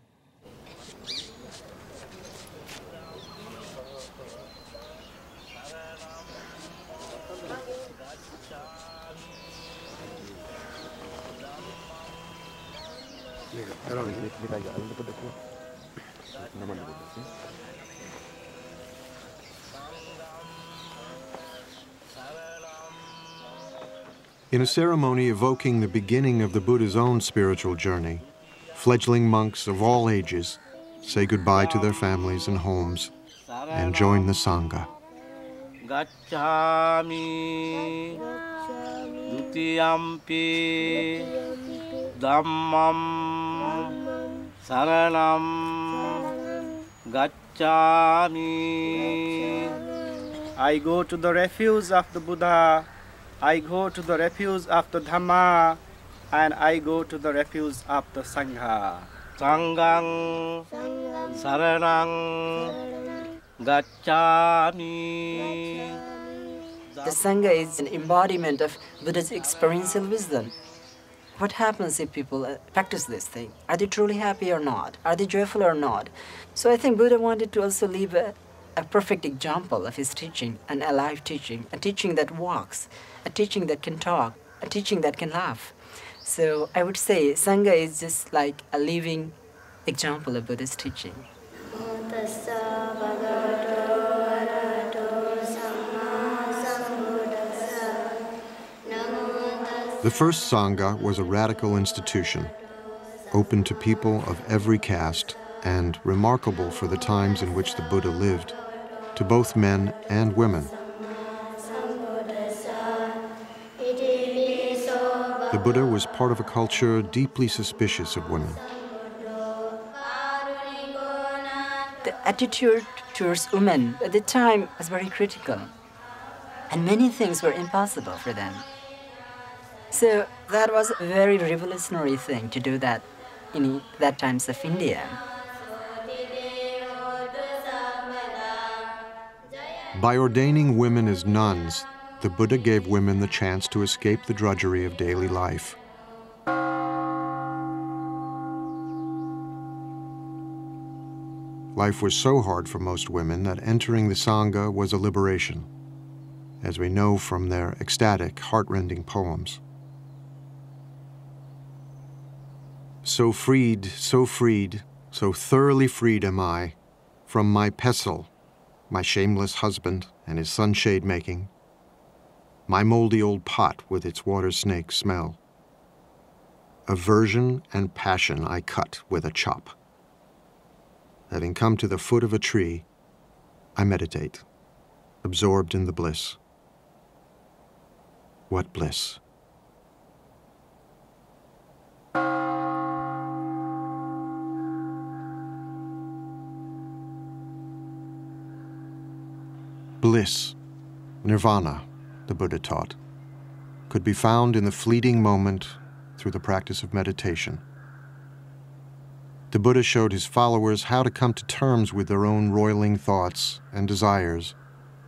In a ceremony evoking the beginning of the Buddha's own spiritual journey, fledgling monks of all ages say goodbye to their families and homes and join the Sangha. Gacchami dutiyampi dhammam saranam gacchami. I go to the refuge of the Buddha, I go to the refuge of the Dhamma, and I go to the refuge of the Sangha. Sanghang saranang gacchami. The Sangha is an embodiment of Buddha's experiential wisdom. What happens if people practice this thing? Are they truly happy or not? Are they joyful or not? So I think Buddha wanted to also leave a perfect example of his teaching, an alive teaching, a teaching that walks, a teaching that can talk, a teaching that can laugh. So I would say Sangha is just like a living example of Buddha's teaching. The first Sangha was a radical institution, open to people of every caste and remarkable for the times in which the Buddha lived, to both men and women. The Buddha was part of a culture deeply suspicious of women. The attitude towards women at the time was very critical, and many things were impossible for them. So that was a very revolutionary thing to do that in that times of India. By ordaining women as nuns, the Buddha gave women the chance to escape the drudgery of daily life. Life was so hard for most women that entering the Sangha was a liberation, as we know from their ecstatic, heart-rending poems. So freed, so thoroughly freed am I from my pestle, my shameless husband and his sunshade making, my moldy old pot with its water snake smell. Aversion and passion I cut with a chop. Having come to the foot of a tree, I meditate, absorbed in the bliss. What bliss? Bliss, nirvana, the Buddha taught, could be found in the fleeting moment through the practice of meditation. The Buddha showed his followers how to come to terms with their own roiling thoughts and desires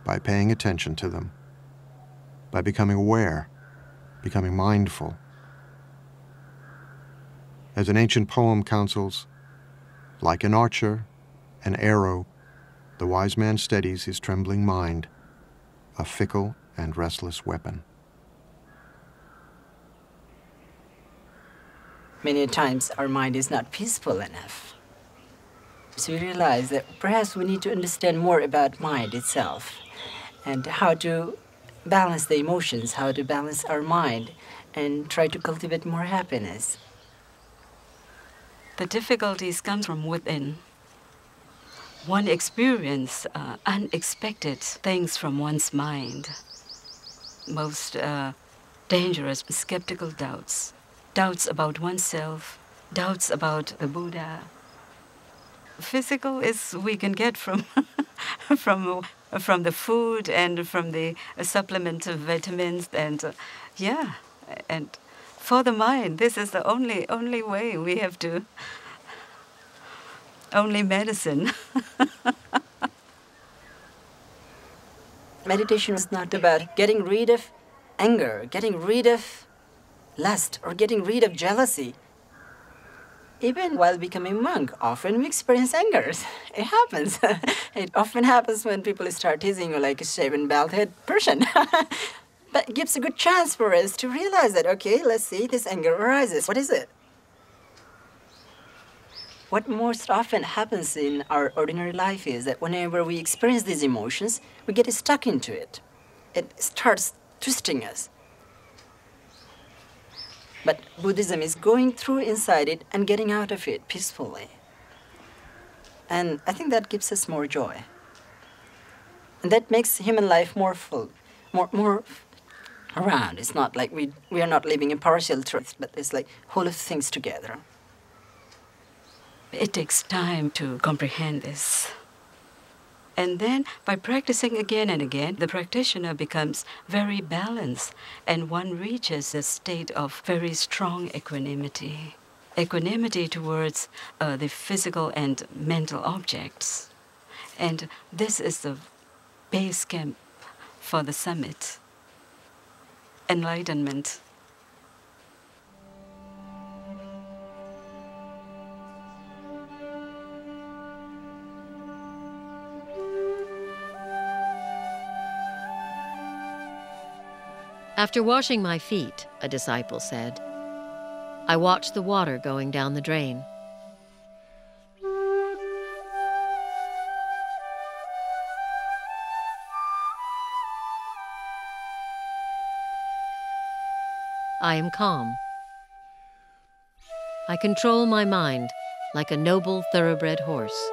by paying attention to them, by becoming aware, becoming mindful. As an ancient poem counsels, like an archer, an arrow, the wise man steadies his trembling mind, a fickle and restless weapon. Many times our mind is not peaceful enough. So we realize that perhaps we need to understand more about mind itself and how to balance the emotions, how to balance our mind and try to cultivate more happiness. The difficulties come from within. One experiences unexpected things from one's mind. Most dangerous, skeptical doubts. Doubts about oneself, doubts about the Buddha. Physical is we can get from from the food and from the supplement of vitamins and yeah, and for the mind, this is the only way we have to. Only medicine. Meditation is not about getting rid of anger, getting rid of lust, or getting rid of jealousy. Even while becoming monk, often we experience anger. It happens. It often happens when people start teasing you like a shaven, bald-headed person. But it gives a good chance for us to realize that, okay, let's see, this anger arises. What is it? What most often happens in our ordinary life is that whenever we experience these emotions, we get stuck into it. It starts twisting us. But Buddhism is going through inside it and getting out of it peacefully. And I think that gives us more joy. And that makes human life more full, more around. It's not like we are not living in partial truth, but it's like whole of things together. It takes time to comprehend this. And then, by practicing again and again, the practitioner becomes very balanced, and one reaches a state of very strong equanimity. Equanimity towards the physical and mental objects. And this is the base camp for the summit. Enlightenment. After washing my feet, a disciple said, I watched the water going down the drain. I am calm. I control my mind like a noble thoroughbred horse.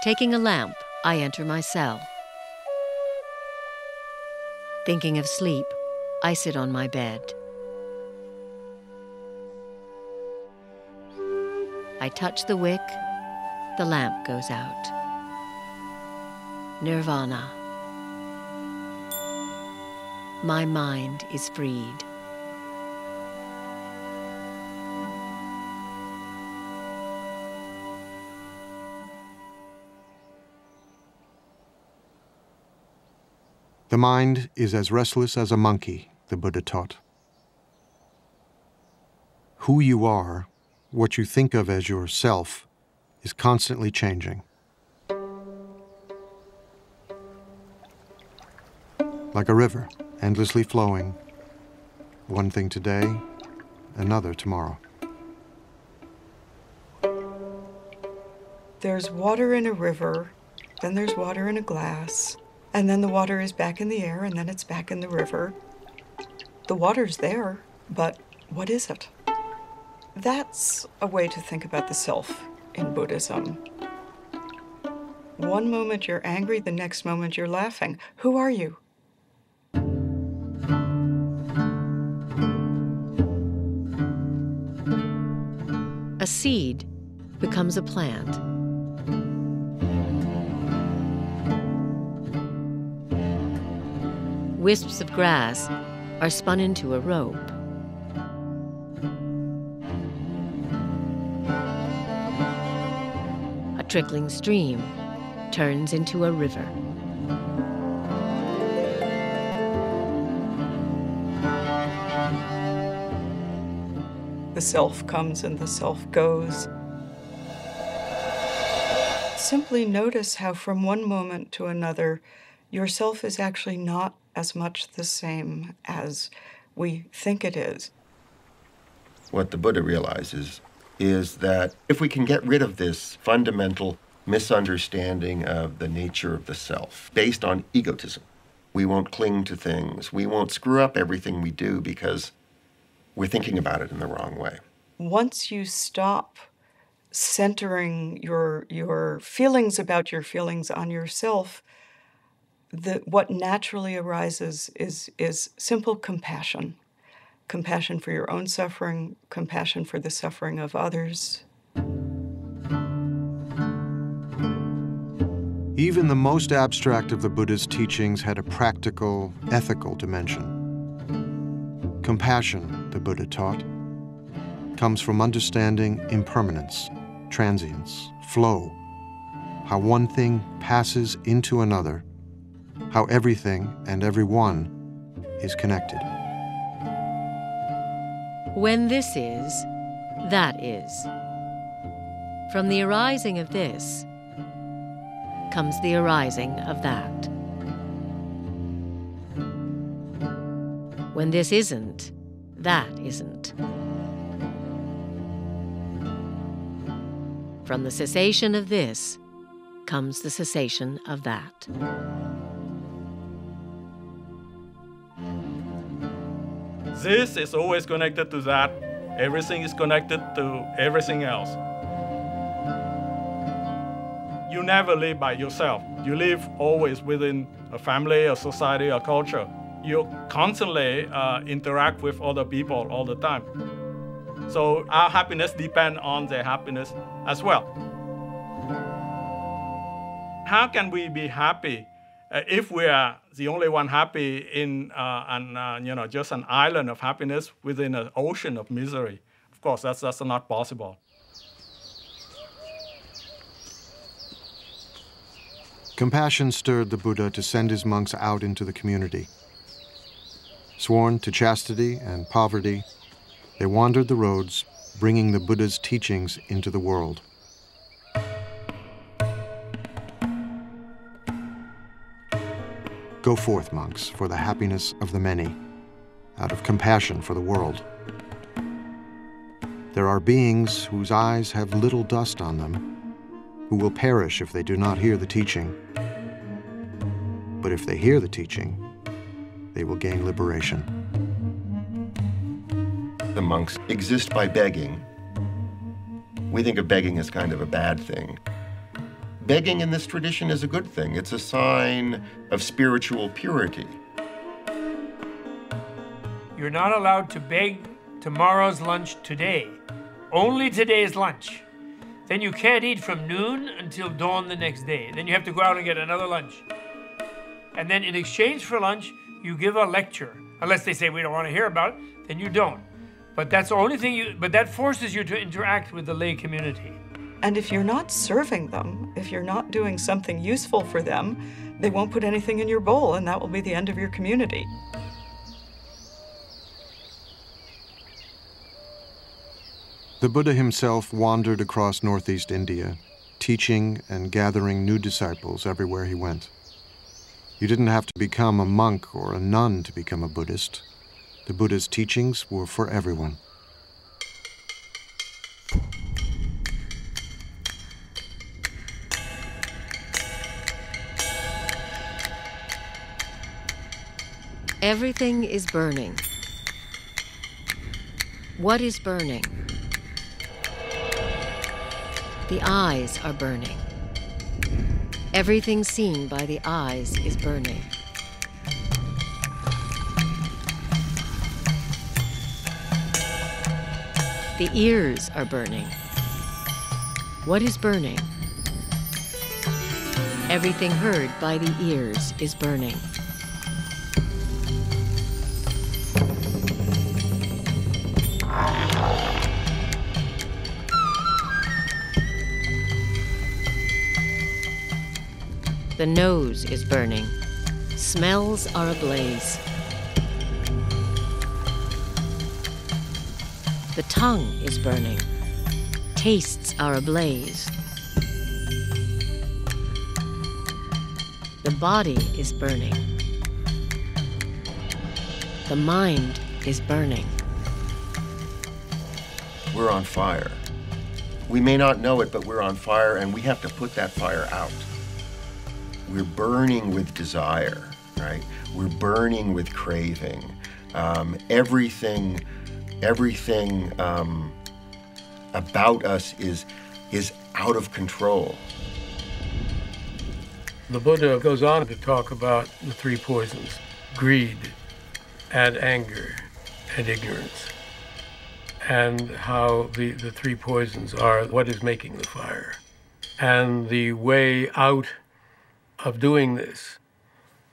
Taking a lamp, I enter my cell. Thinking of sleep, I sit on my bed. I touch the wick, the lamp goes out. Nirvana. My mind is freed. The mind is as restless as a monkey, the Buddha taught. Who you are, what you think of as yourself, is constantly changing. Like a river, endlessly flowing, one thing today, another tomorrow. There's water in a river, then there's water in a glass, and then the water is back in the air, and then it's back in the river. The water's there, but what is it? That's a way to think about the self in Buddhism. One moment you're angry, the next moment you're laughing. Who are you? A seed becomes a plant. Wisps of grass are spun into a rope. A trickling stream turns into a river. The self comes and the self goes. Simply notice how from one moment to another, yourself is actually not as much the same as we think it is. What the Buddha realizes is that if we can get rid of this fundamental misunderstanding of the nature of the self based on egotism, we won't cling to things, we won't screw up everything we do because we're thinking about it in the wrong way. Once you stop centering your feelings about your feelings on yourself, what naturally arises is simple compassion. Compassion for your own suffering, compassion for the suffering of others. Even the most abstract of the Buddha's teachings had a practical, ethical dimension. Compassion, the Buddha taught, comes from understanding impermanence, transience, flow, how one thing passes into another, how everything and everyone is connected. When this is, that is. From the arising of this comes the arising of that. When this isn't, that isn't. From the cessation of this comes the cessation of that. This is always connected to that. Everything is connected to everything else. You never live by yourself. You live always within a family, a society, a culture. You constantly interact with other people all the time. So our happiness depends on their happiness as well. How can we be happy if we are the only one happy in just an island of happiness within an ocean of misery? Of course, that's not possible. Compassion stirred the Buddha to send his monks out into the community. Sworn to chastity and poverty, they wandered the roads, bringing the Buddha's teachings into the world. Go forth, monks, for the happiness of the many, out of compassion for the world. There are beings whose eyes have little dust on them, who will perish if they do not hear the teaching. But if they hear the teaching, they will gain liberation. The monks exist by begging. We think of begging as kind of a bad thing. Begging in this tradition is a good thing. It's a sign of spiritual purity. You're not allowed to beg tomorrow's lunch today. Only today's lunch. Then you can't eat from noon until dawn the next day. Then you have to go out and get another lunch. And then in exchange for lunch, you give a lecture. Unless they say we don't want to hear about it, then you don't. But that's the only thing but that forces you to interact with the lay community. And if you're not serving them, if you're not doing something useful for them, they won't put anything in your bowl, and that will be the end of your community. The Buddha himself wandered across northeast India, teaching and gathering new disciples everywhere he went. You didn't have to become a monk or a nun to become a Buddhist. The Buddha's teachings were for everyone. Everything is burning. What is burning? The eyes are burning. Everything seen by the eyes is burning. The ears are burning. What is burning? Everything heard by the ears is burning. The nose is burning. Smells are ablaze. The tongue is burning. Tastes are ablaze. The body is burning. The mind is burning. We're on fire. We may not know it, but we're on fire, and we have to put that fire out. We're burning with desire, right? We're burning with craving. Everything about us is out of control. The Buddha goes on to talk about the three poisons: greed and anger and ignorance, and how the three poisons are what is making the fire. And the way out of doing this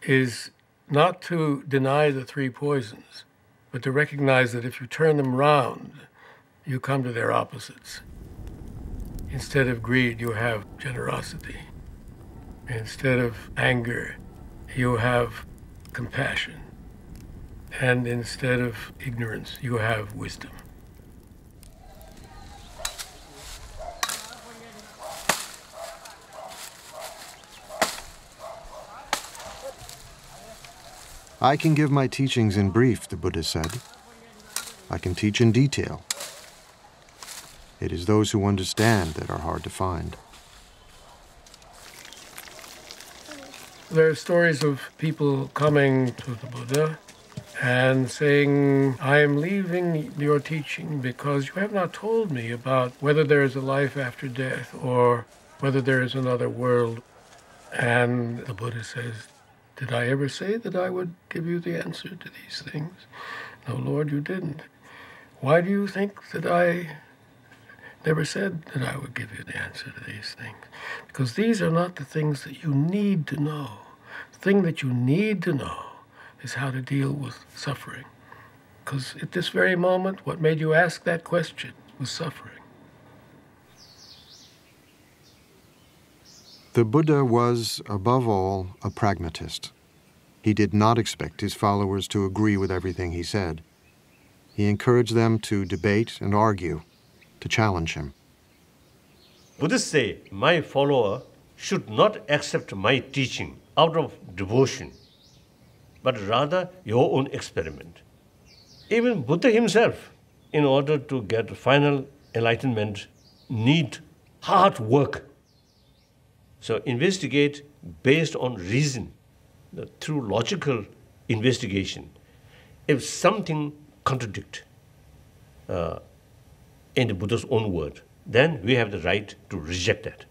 is not to deny the three poisons, but to recognize that if you turn them round, you come to their opposites. Instead of greed, you have generosity. Instead of anger, you have compassion. And instead of ignorance, you have wisdom. I can give my teachings in brief, the Buddha said. I can teach in detail. It is those who understand that are hard to find. There are stories of people coming to the Buddha and saying, I am leaving your teaching because you have not told me about whether there is a life after death or whether there is another world. And the Buddha says, did I ever say that I would give you the answer to these things? No, Lord, you didn't. Why do you think that I never said that I would give you the answer to these things? Because these are not the things that you need to know. The thing that you need to know is how to deal with suffering. Because at this very moment, what made you ask that question was suffering. The Buddha was, above all, a pragmatist. He did not expect his followers to agree with everything he said. He encouraged them to debate and argue, to challenge him. Buddhists say, my follower should not accept my teaching out of devotion, but rather your own experiment. Even Buddha himself, in order to get final enlightenment, need hard work. So investigate based on reason, through logical investigation, if something contradicts in the Buddha's own word, then we have the right to reject that.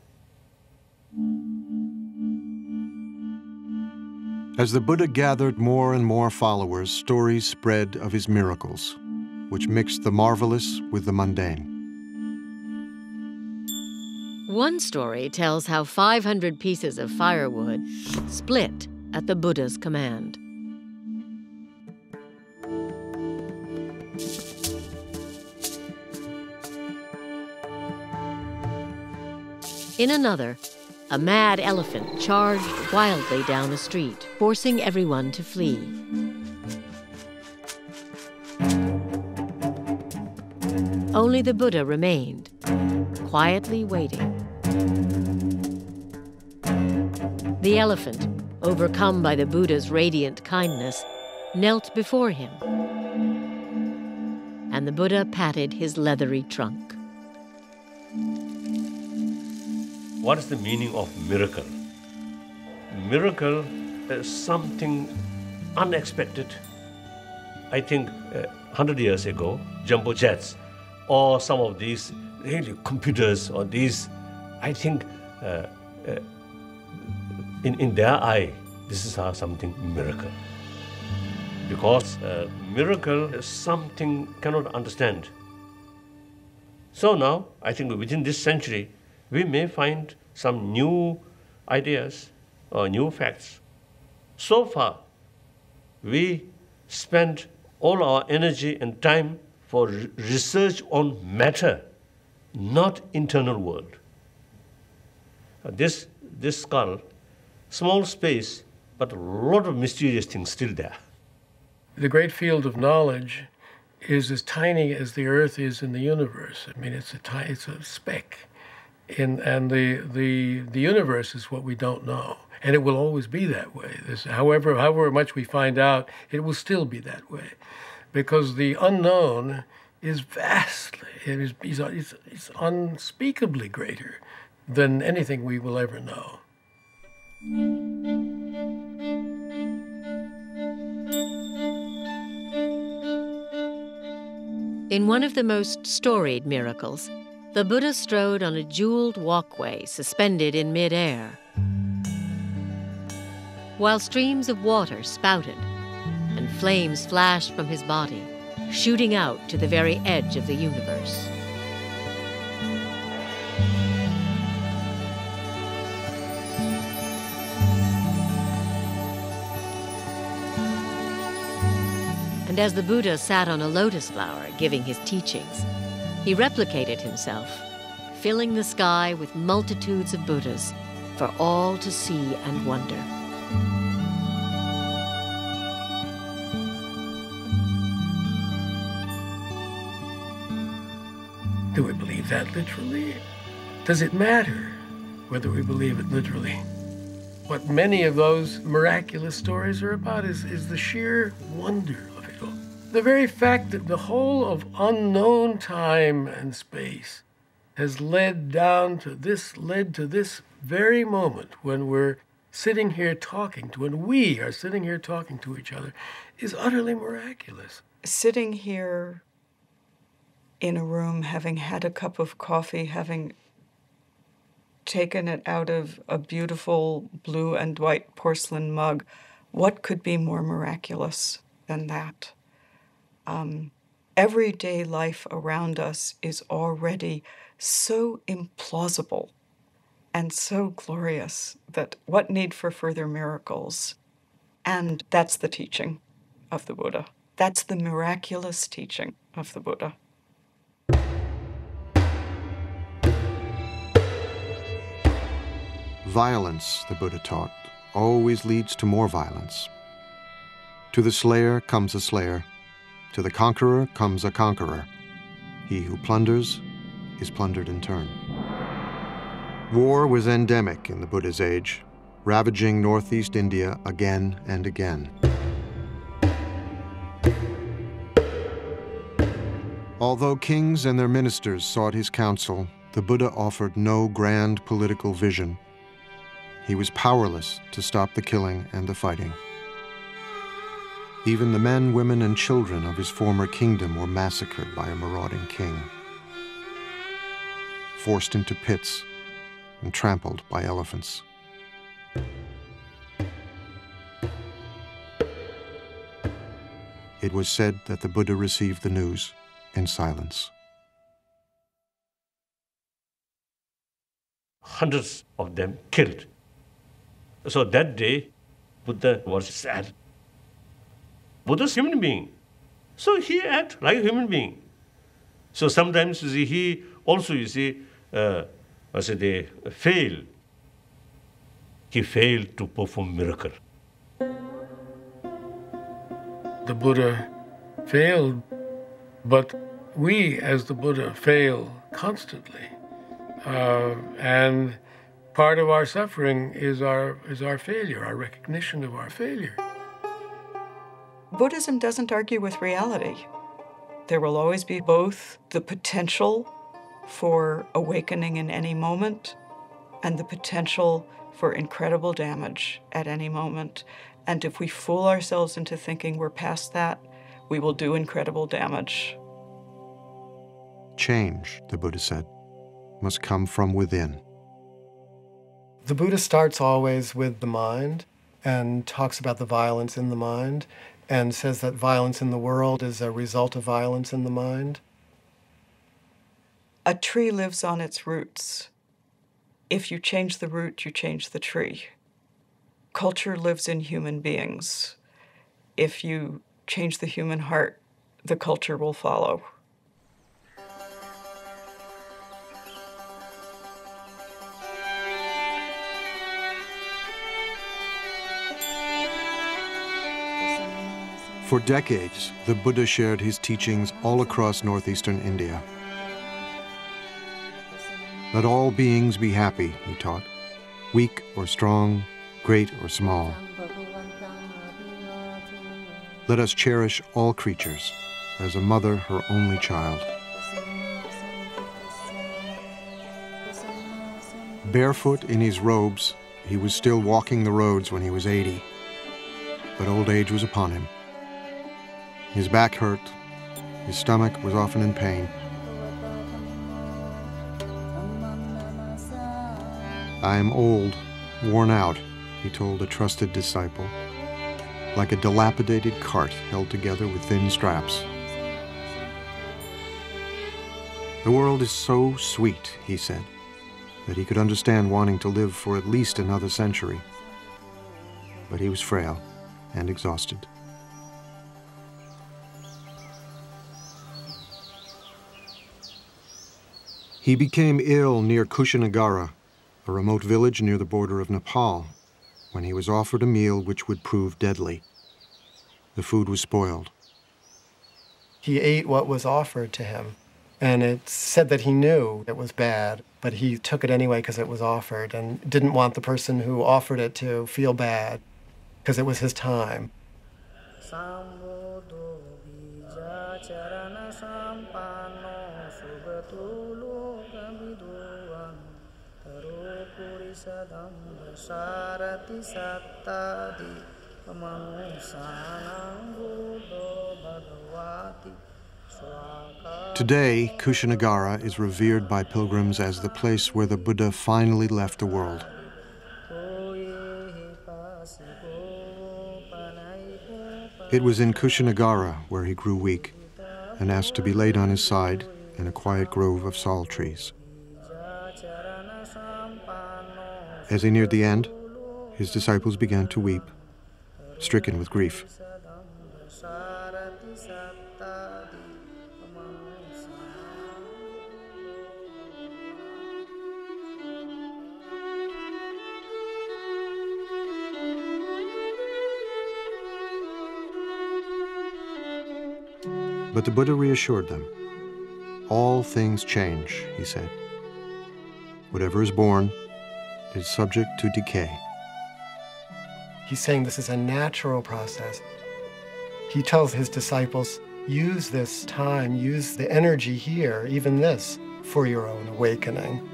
As the Buddha gathered more and more followers, stories spread of his miracles, which mixed the marvelous with the mundane. One story tells how 500 pieces of firewood split at the Buddha's command. In another, a mad elephant charged wildly down a street, forcing everyone to flee. Only the Buddha remained, quietly waiting. The elephant, overcome by the Buddha's radiant kindness, knelt before him, and the Buddha patted his leathery trunk. What is the meaning of miracle? Miracle is something unexpected. I think 100 years ago, jumbo jets or some of these really computers or these, I think in their eye, this is something miracle. Because miracle is something cannot understand. So now, I think within this century, we may find some new ideas or new facts. So far, we spend all our energy and time for research on matter, not internal world. This skull, small space, but a lot of mysterious things still there. The great field of knowledge is as tiny as the Earth is in the universe. I mean, it's a speck. And the universe is what we don't know, and it will always be that way. However much we find out, it will still be that way, because the unknown is vastly, it's unspeakably greater than anything we will ever know. In one of the most storied miracles, the Buddha strode on a jeweled walkway suspended in midair, while streams of water spouted and flames flashed from his body, shooting out to the very edge of the universe. And as the Buddha sat on a lotus flower giving his teachings, he replicated himself, filling the sky with multitudes of Buddhas for all to see and wonder. Do we believe that literally? Does it matter whether we believe it literally? What many of those miraculous stories are about is the sheer wonder of it all. The very fact that the whole of unknown time and space has led to this very moment when we're sitting here talking to, when we are sitting here talking to each other, is utterly miraculous. Sitting here in a room, having had a cup of coffee, having taken it out of a beautiful blue and white porcelain mug, what could be more miraculous than that? Everyday life around us is already so implausible and so glorious that what need for further miracles? And that's the teaching of the Buddha. That's the miraculous teaching of the Buddha. Violence, the Buddha taught, always leads to more violence. To the slayer comes a slayer. To the conqueror comes a conqueror. He who plunders is plundered in turn. War was endemic in the Buddha's age, ravaging northeast India again and again. Although kings and their ministers sought his counsel, the Buddha offered no grand political vision. he was powerless to stop the killing and the fighting. Even the men, women, and children of his former kingdom were massacred by a marauding king, forced into pits and trampled by elephants. It was said that the Buddha received the news in silence. Hundreds of them killed. So that day, Buddha was sad. Buddha's a human being, so he acted like a human being. So sometimes you see, he also, you see, they fail. He failed to perform miracle. The Buddha failed, but we as the Buddha fail constantly. And part of our suffering is our failure, our recognition of our failure. Buddhism doesn't argue with reality. There will always be both the potential for awakening in any moment and the potential for incredible damage at any moment. And if we fool ourselves into thinking we're past that, we will do incredible damage. Change, the Buddha said, must come from within. The Buddha starts always with the mind and talks about the violence in the mind and says that violence in the world is a result of violence in the mind. A tree lives on its roots. If you change the root, you change the tree. Culture lives in human beings. If you change the human heart, the culture will follow. For decades, the Buddha shared his teachings all across northeastern India. Let all beings be happy, he taught, weak or strong, great or small. Let us cherish all creatures as a mother her only child. Barefoot in his robes, he was still walking the roads when he was 80, but old age was upon him. His back hurt, his stomach was often in pain. I am old, worn out, he told a trusted disciple, like a dilapidated cart held together with thin straps. The world is so sweet, he said, that he could understand wanting to live for at least another century. But he was frail and exhausted. He became ill near Kushinagara, a remote village near the border of Nepal, when he was offered a meal which would prove deadly. The food was spoiled. He ate what was offered to him, and it said that he knew it was bad, but he took it anyway because it was offered and didn't want the person who offered it to feel bad because it was his time. Today, Kushinagara is revered by pilgrims as the place where the Buddha finally left the world. It was in Kushinagara where he grew weak and asked to be laid on his side in a quiet grove of sal trees. As he neared the end, his disciples began to weep, stricken with grief. But the Buddha reassured them. All things change, he said. Whatever is born is subject to decay. He's saying this is a natural process. He tells his disciples, use this time, use the energy here, even this, for your own awakening.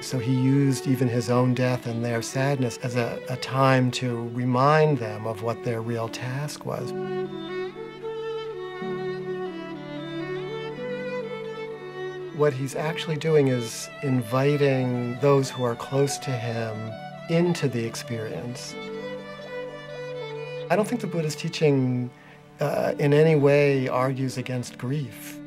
So he used even his own death and their sadness as a time to remind them of what their real task was. What he's actually doing is inviting those who are close to him into the experience. I don't think the Buddha's teaching in any way argues against grief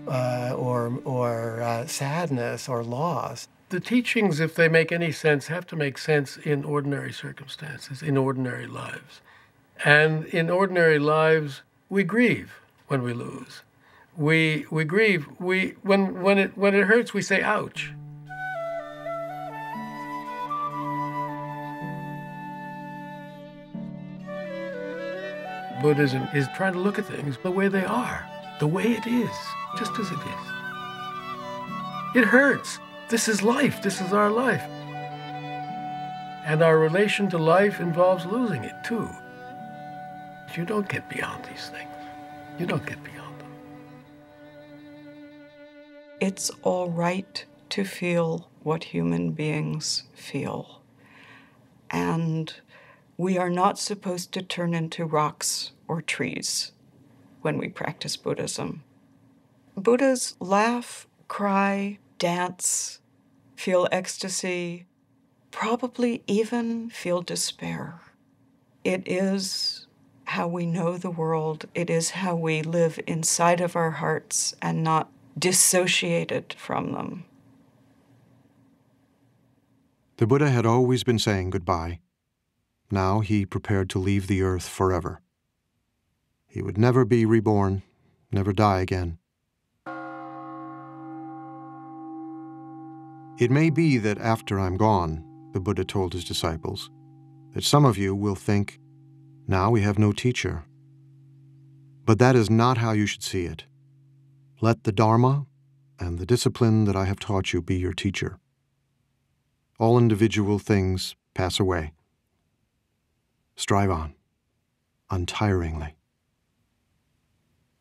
or sadness or loss. The teachings, if they make any sense, have to make sense in ordinary circumstances, in ordinary lives. And in ordinary lives, we grieve when we lose. We grieve. When it hurts, we say, ouch. Buddhism is trying to look at things the way they are, the way it is, just as it is. It hurts. This is life. This is our life. And our relation to life involves losing it, too. You don't get beyond these things. You don't get beyond them. It's all right to feel what human beings feel. And we are not supposed to turn into rocks or trees when we practice Buddhism. Buddhas laugh, cry, dance, feel ecstasy, probably even feel despair. It is how we know the world. It is how we live inside of our hearts and not dissociated from them. The Buddha had always been saying goodbye. Now he prepared to leave the earth forever. He would never be reborn, never die again. It may be that after I'm gone, the Buddha told his disciples, that some of you will think, now we have no teacher. But that is not how you should see it. Let the Dharma and the discipline that I have taught you be your teacher. All individual things pass away. Strive on, untiringly.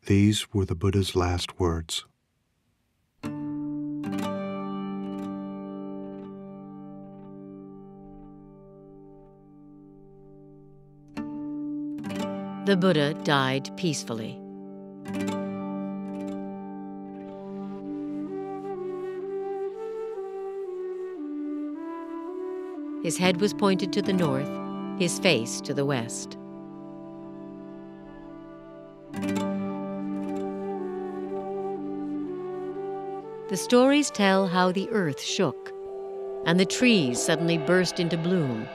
These were the Buddha's last words. The Buddha died peacefully. His head was pointed to the north, his face to the west. The stories tell how the earth shook, and the trees suddenly burst into bloom.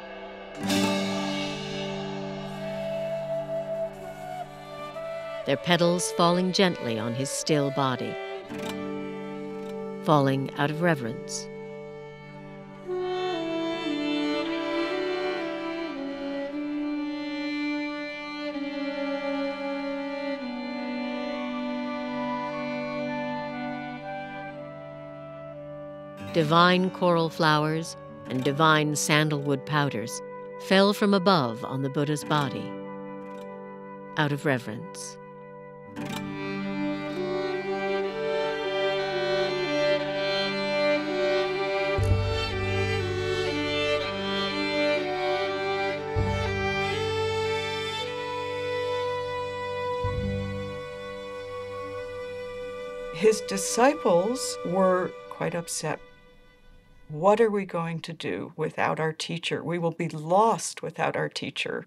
Their petals falling gently on his still body, falling out of reverence. Divine coral flowers and divine sandalwood powders fell from above on the Buddha's body, out of reverence. His disciples were quite upset. What are we going to do without our teacher? We will be lost without our teacher.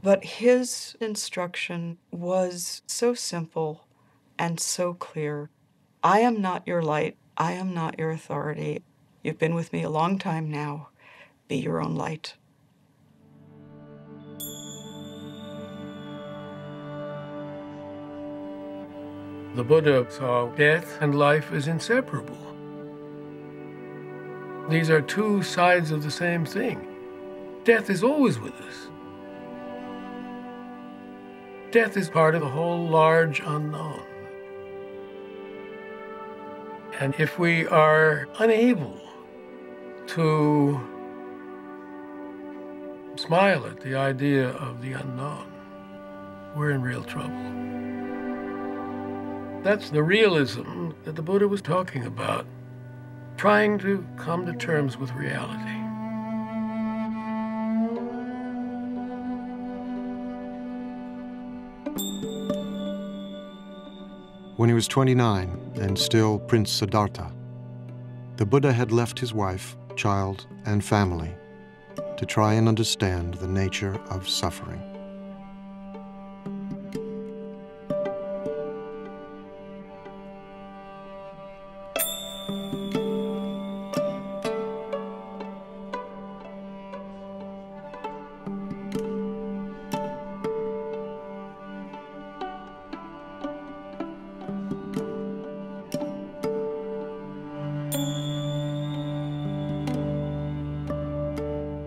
But his instruction was so simple and so clear. I am not your light. I am not your authority. You've been with me a long time now. Be your own light. The Buddha saw death and life as inseparable. These are two sides of the same thing. Death is always with us. Death is part of the whole large unknown. And if we are unable to smile at the idea of the unknown, we're in real trouble. That's the realism that the Buddha was talking about. trying to come to terms with reality. When he was 29 and still Prince Siddhartha, the Buddha had left his wife, child, and family to try and understand the nature of suffering.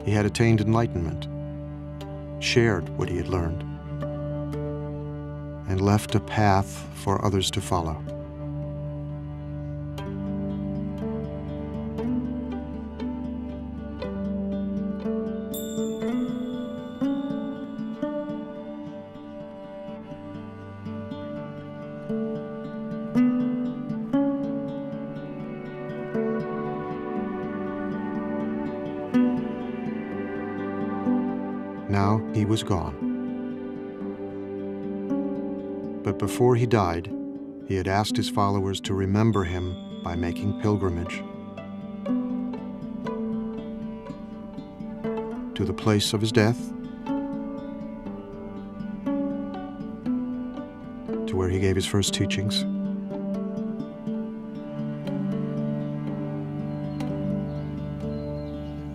He had attained enlightenment, shared what he had learned, and left a path for others to follow. Now he was gone. But before he died, he had asked his followers to remember him by making pilgrimage to the place of his death, to where he gave his first teachings,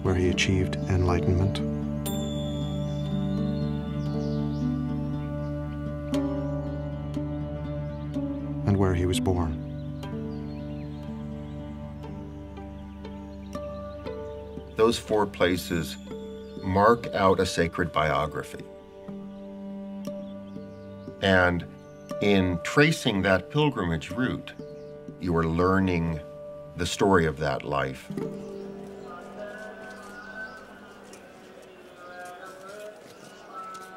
where he achieved enlightenment, and where he was born. Those four places mark out a sacred biography. And in tracing that pilgrimage route, you are learning the story of that life.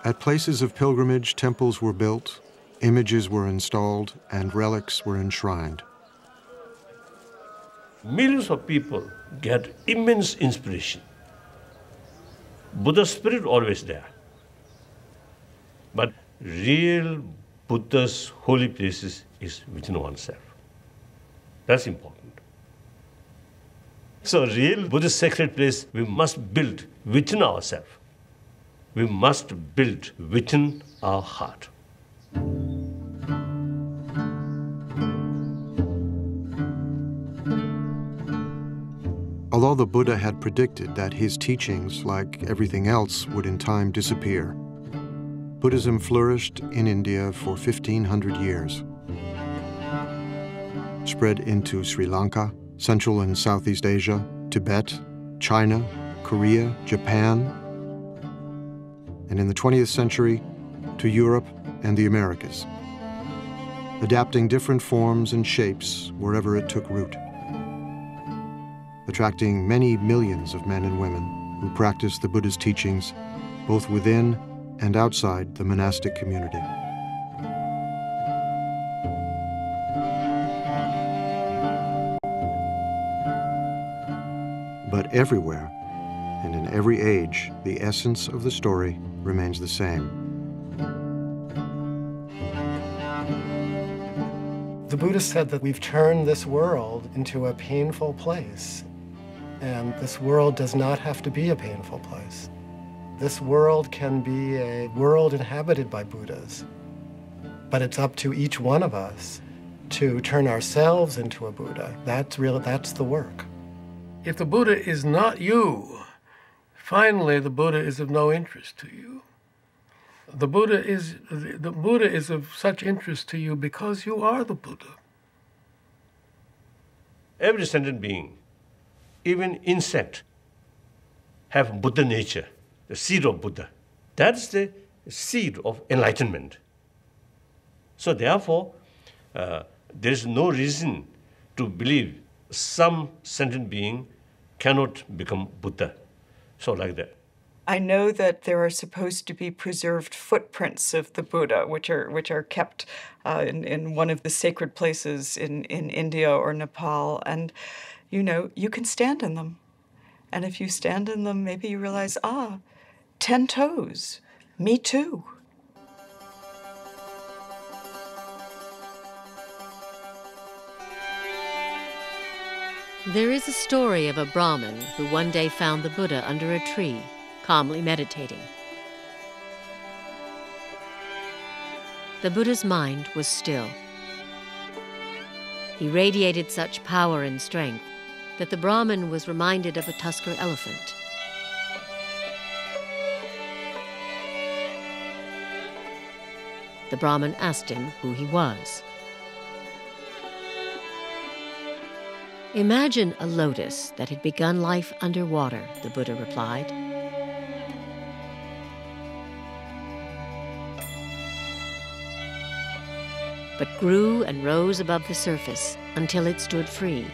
At places of pilgrimage, temples were built, images were installed, and relics were enshrined. Millions of people get immense inspiration. Buddha's spirit always there. But real Buddha's holy places is within oneself. That's important. So real Buddhist sacred place we must build within ourselves. We must build within our heart. Although the Buddha had predicted that his teachings, like everything else, would in time disappear, Buddhism flourished in India for 1,500 years, spread into Sri Lanka, Central and Southeast Asia, Tibet, China, Korea, Japan, and in the 20th century, to Europe and the Americas, adapting different forms and shapes wherever it took root, attracting many millions of men and women who practiced the Buddha's teachings both within and outside the monastic community. But everywhere and in every age, the essence of the story remains the same. The Buddha said that we've turned this world into a painful place. And this world does not have to be a painful place. This world can be a world inhabited by Buddhas. But it's up to each one of us to turn ourselves into a Buddha. That's the work. If the Buddha is not you, finally the Buddha is of no interest to you. The Buddha is of such interest to you because you are the Buddha. Every sentient being, even insect, have Buddha nature, the seed of Buddha. That's the seed of enlightenment. So therefore, there is no reason to believe some sentient being cannot become Buddha. So like that. I know that there are supposed to be preserved footprints of the Buddha, which are kept in one of the sacred places in India or Nepal. And you know, you can stand in them. And if you stand in them, maybe you realize, 10 toes, me too. There is a story of a Brahmin who one day found the Buddha under a tree, calmly meditating. The Buddha's mind was still. He radiated such power and strength that the Brahmin was reminded of a tusker elephant. The Brahmin asked him who he was. Imagine a lotus that had begun life underwater, the Buddha replied. But grew and rose above the surface until it stood free.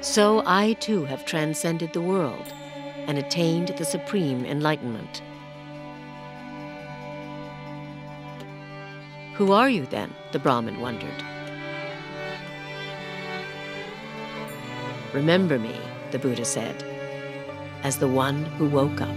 So I too have transcended the world and attained the supreme enlightenment. Who are you then? The Brahmin wondered. Remember me, the Buddha said, as the one who woke up.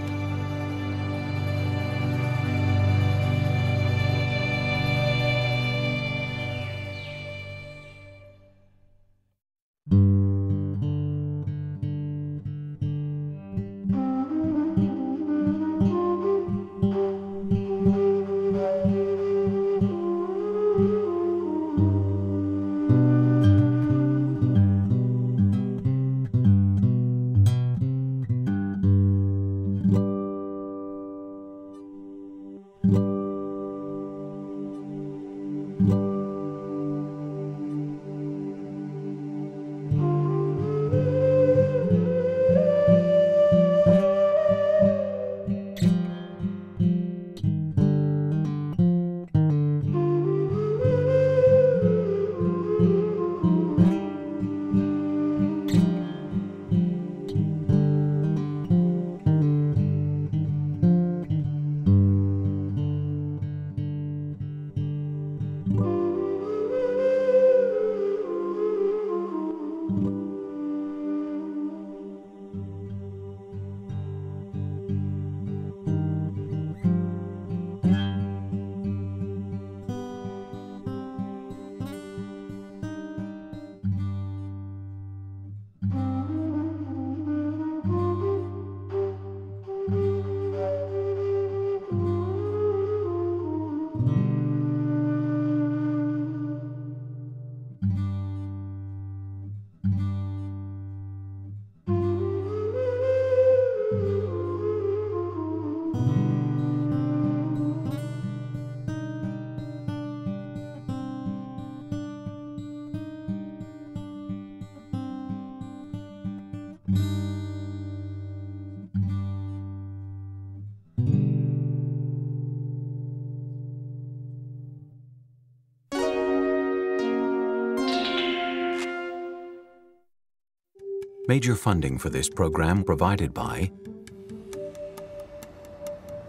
Major funding for this program provided by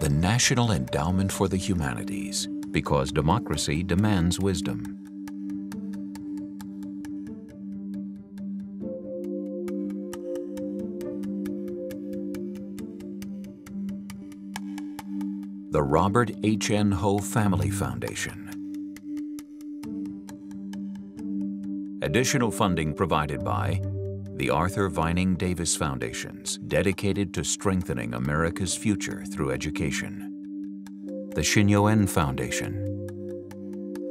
the National Endowment for the Humanities, because democracy demands wisdom. The Robert H. N. Ho Family Foundation. Additional funding provided by the Arthur Vining Davis Foundations, dedicated to strengthening America's future through education. The Shin Yo-en Foundation,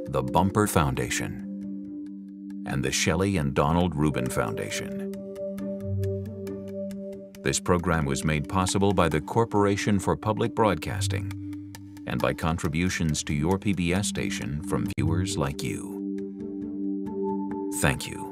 the Bumper Foundation, and the Shelley and Donald Rubin Foundation. This program was made possible by the Corporation for Public Broadcasting and by contributions to your PBS station from viewers like you. Thank you.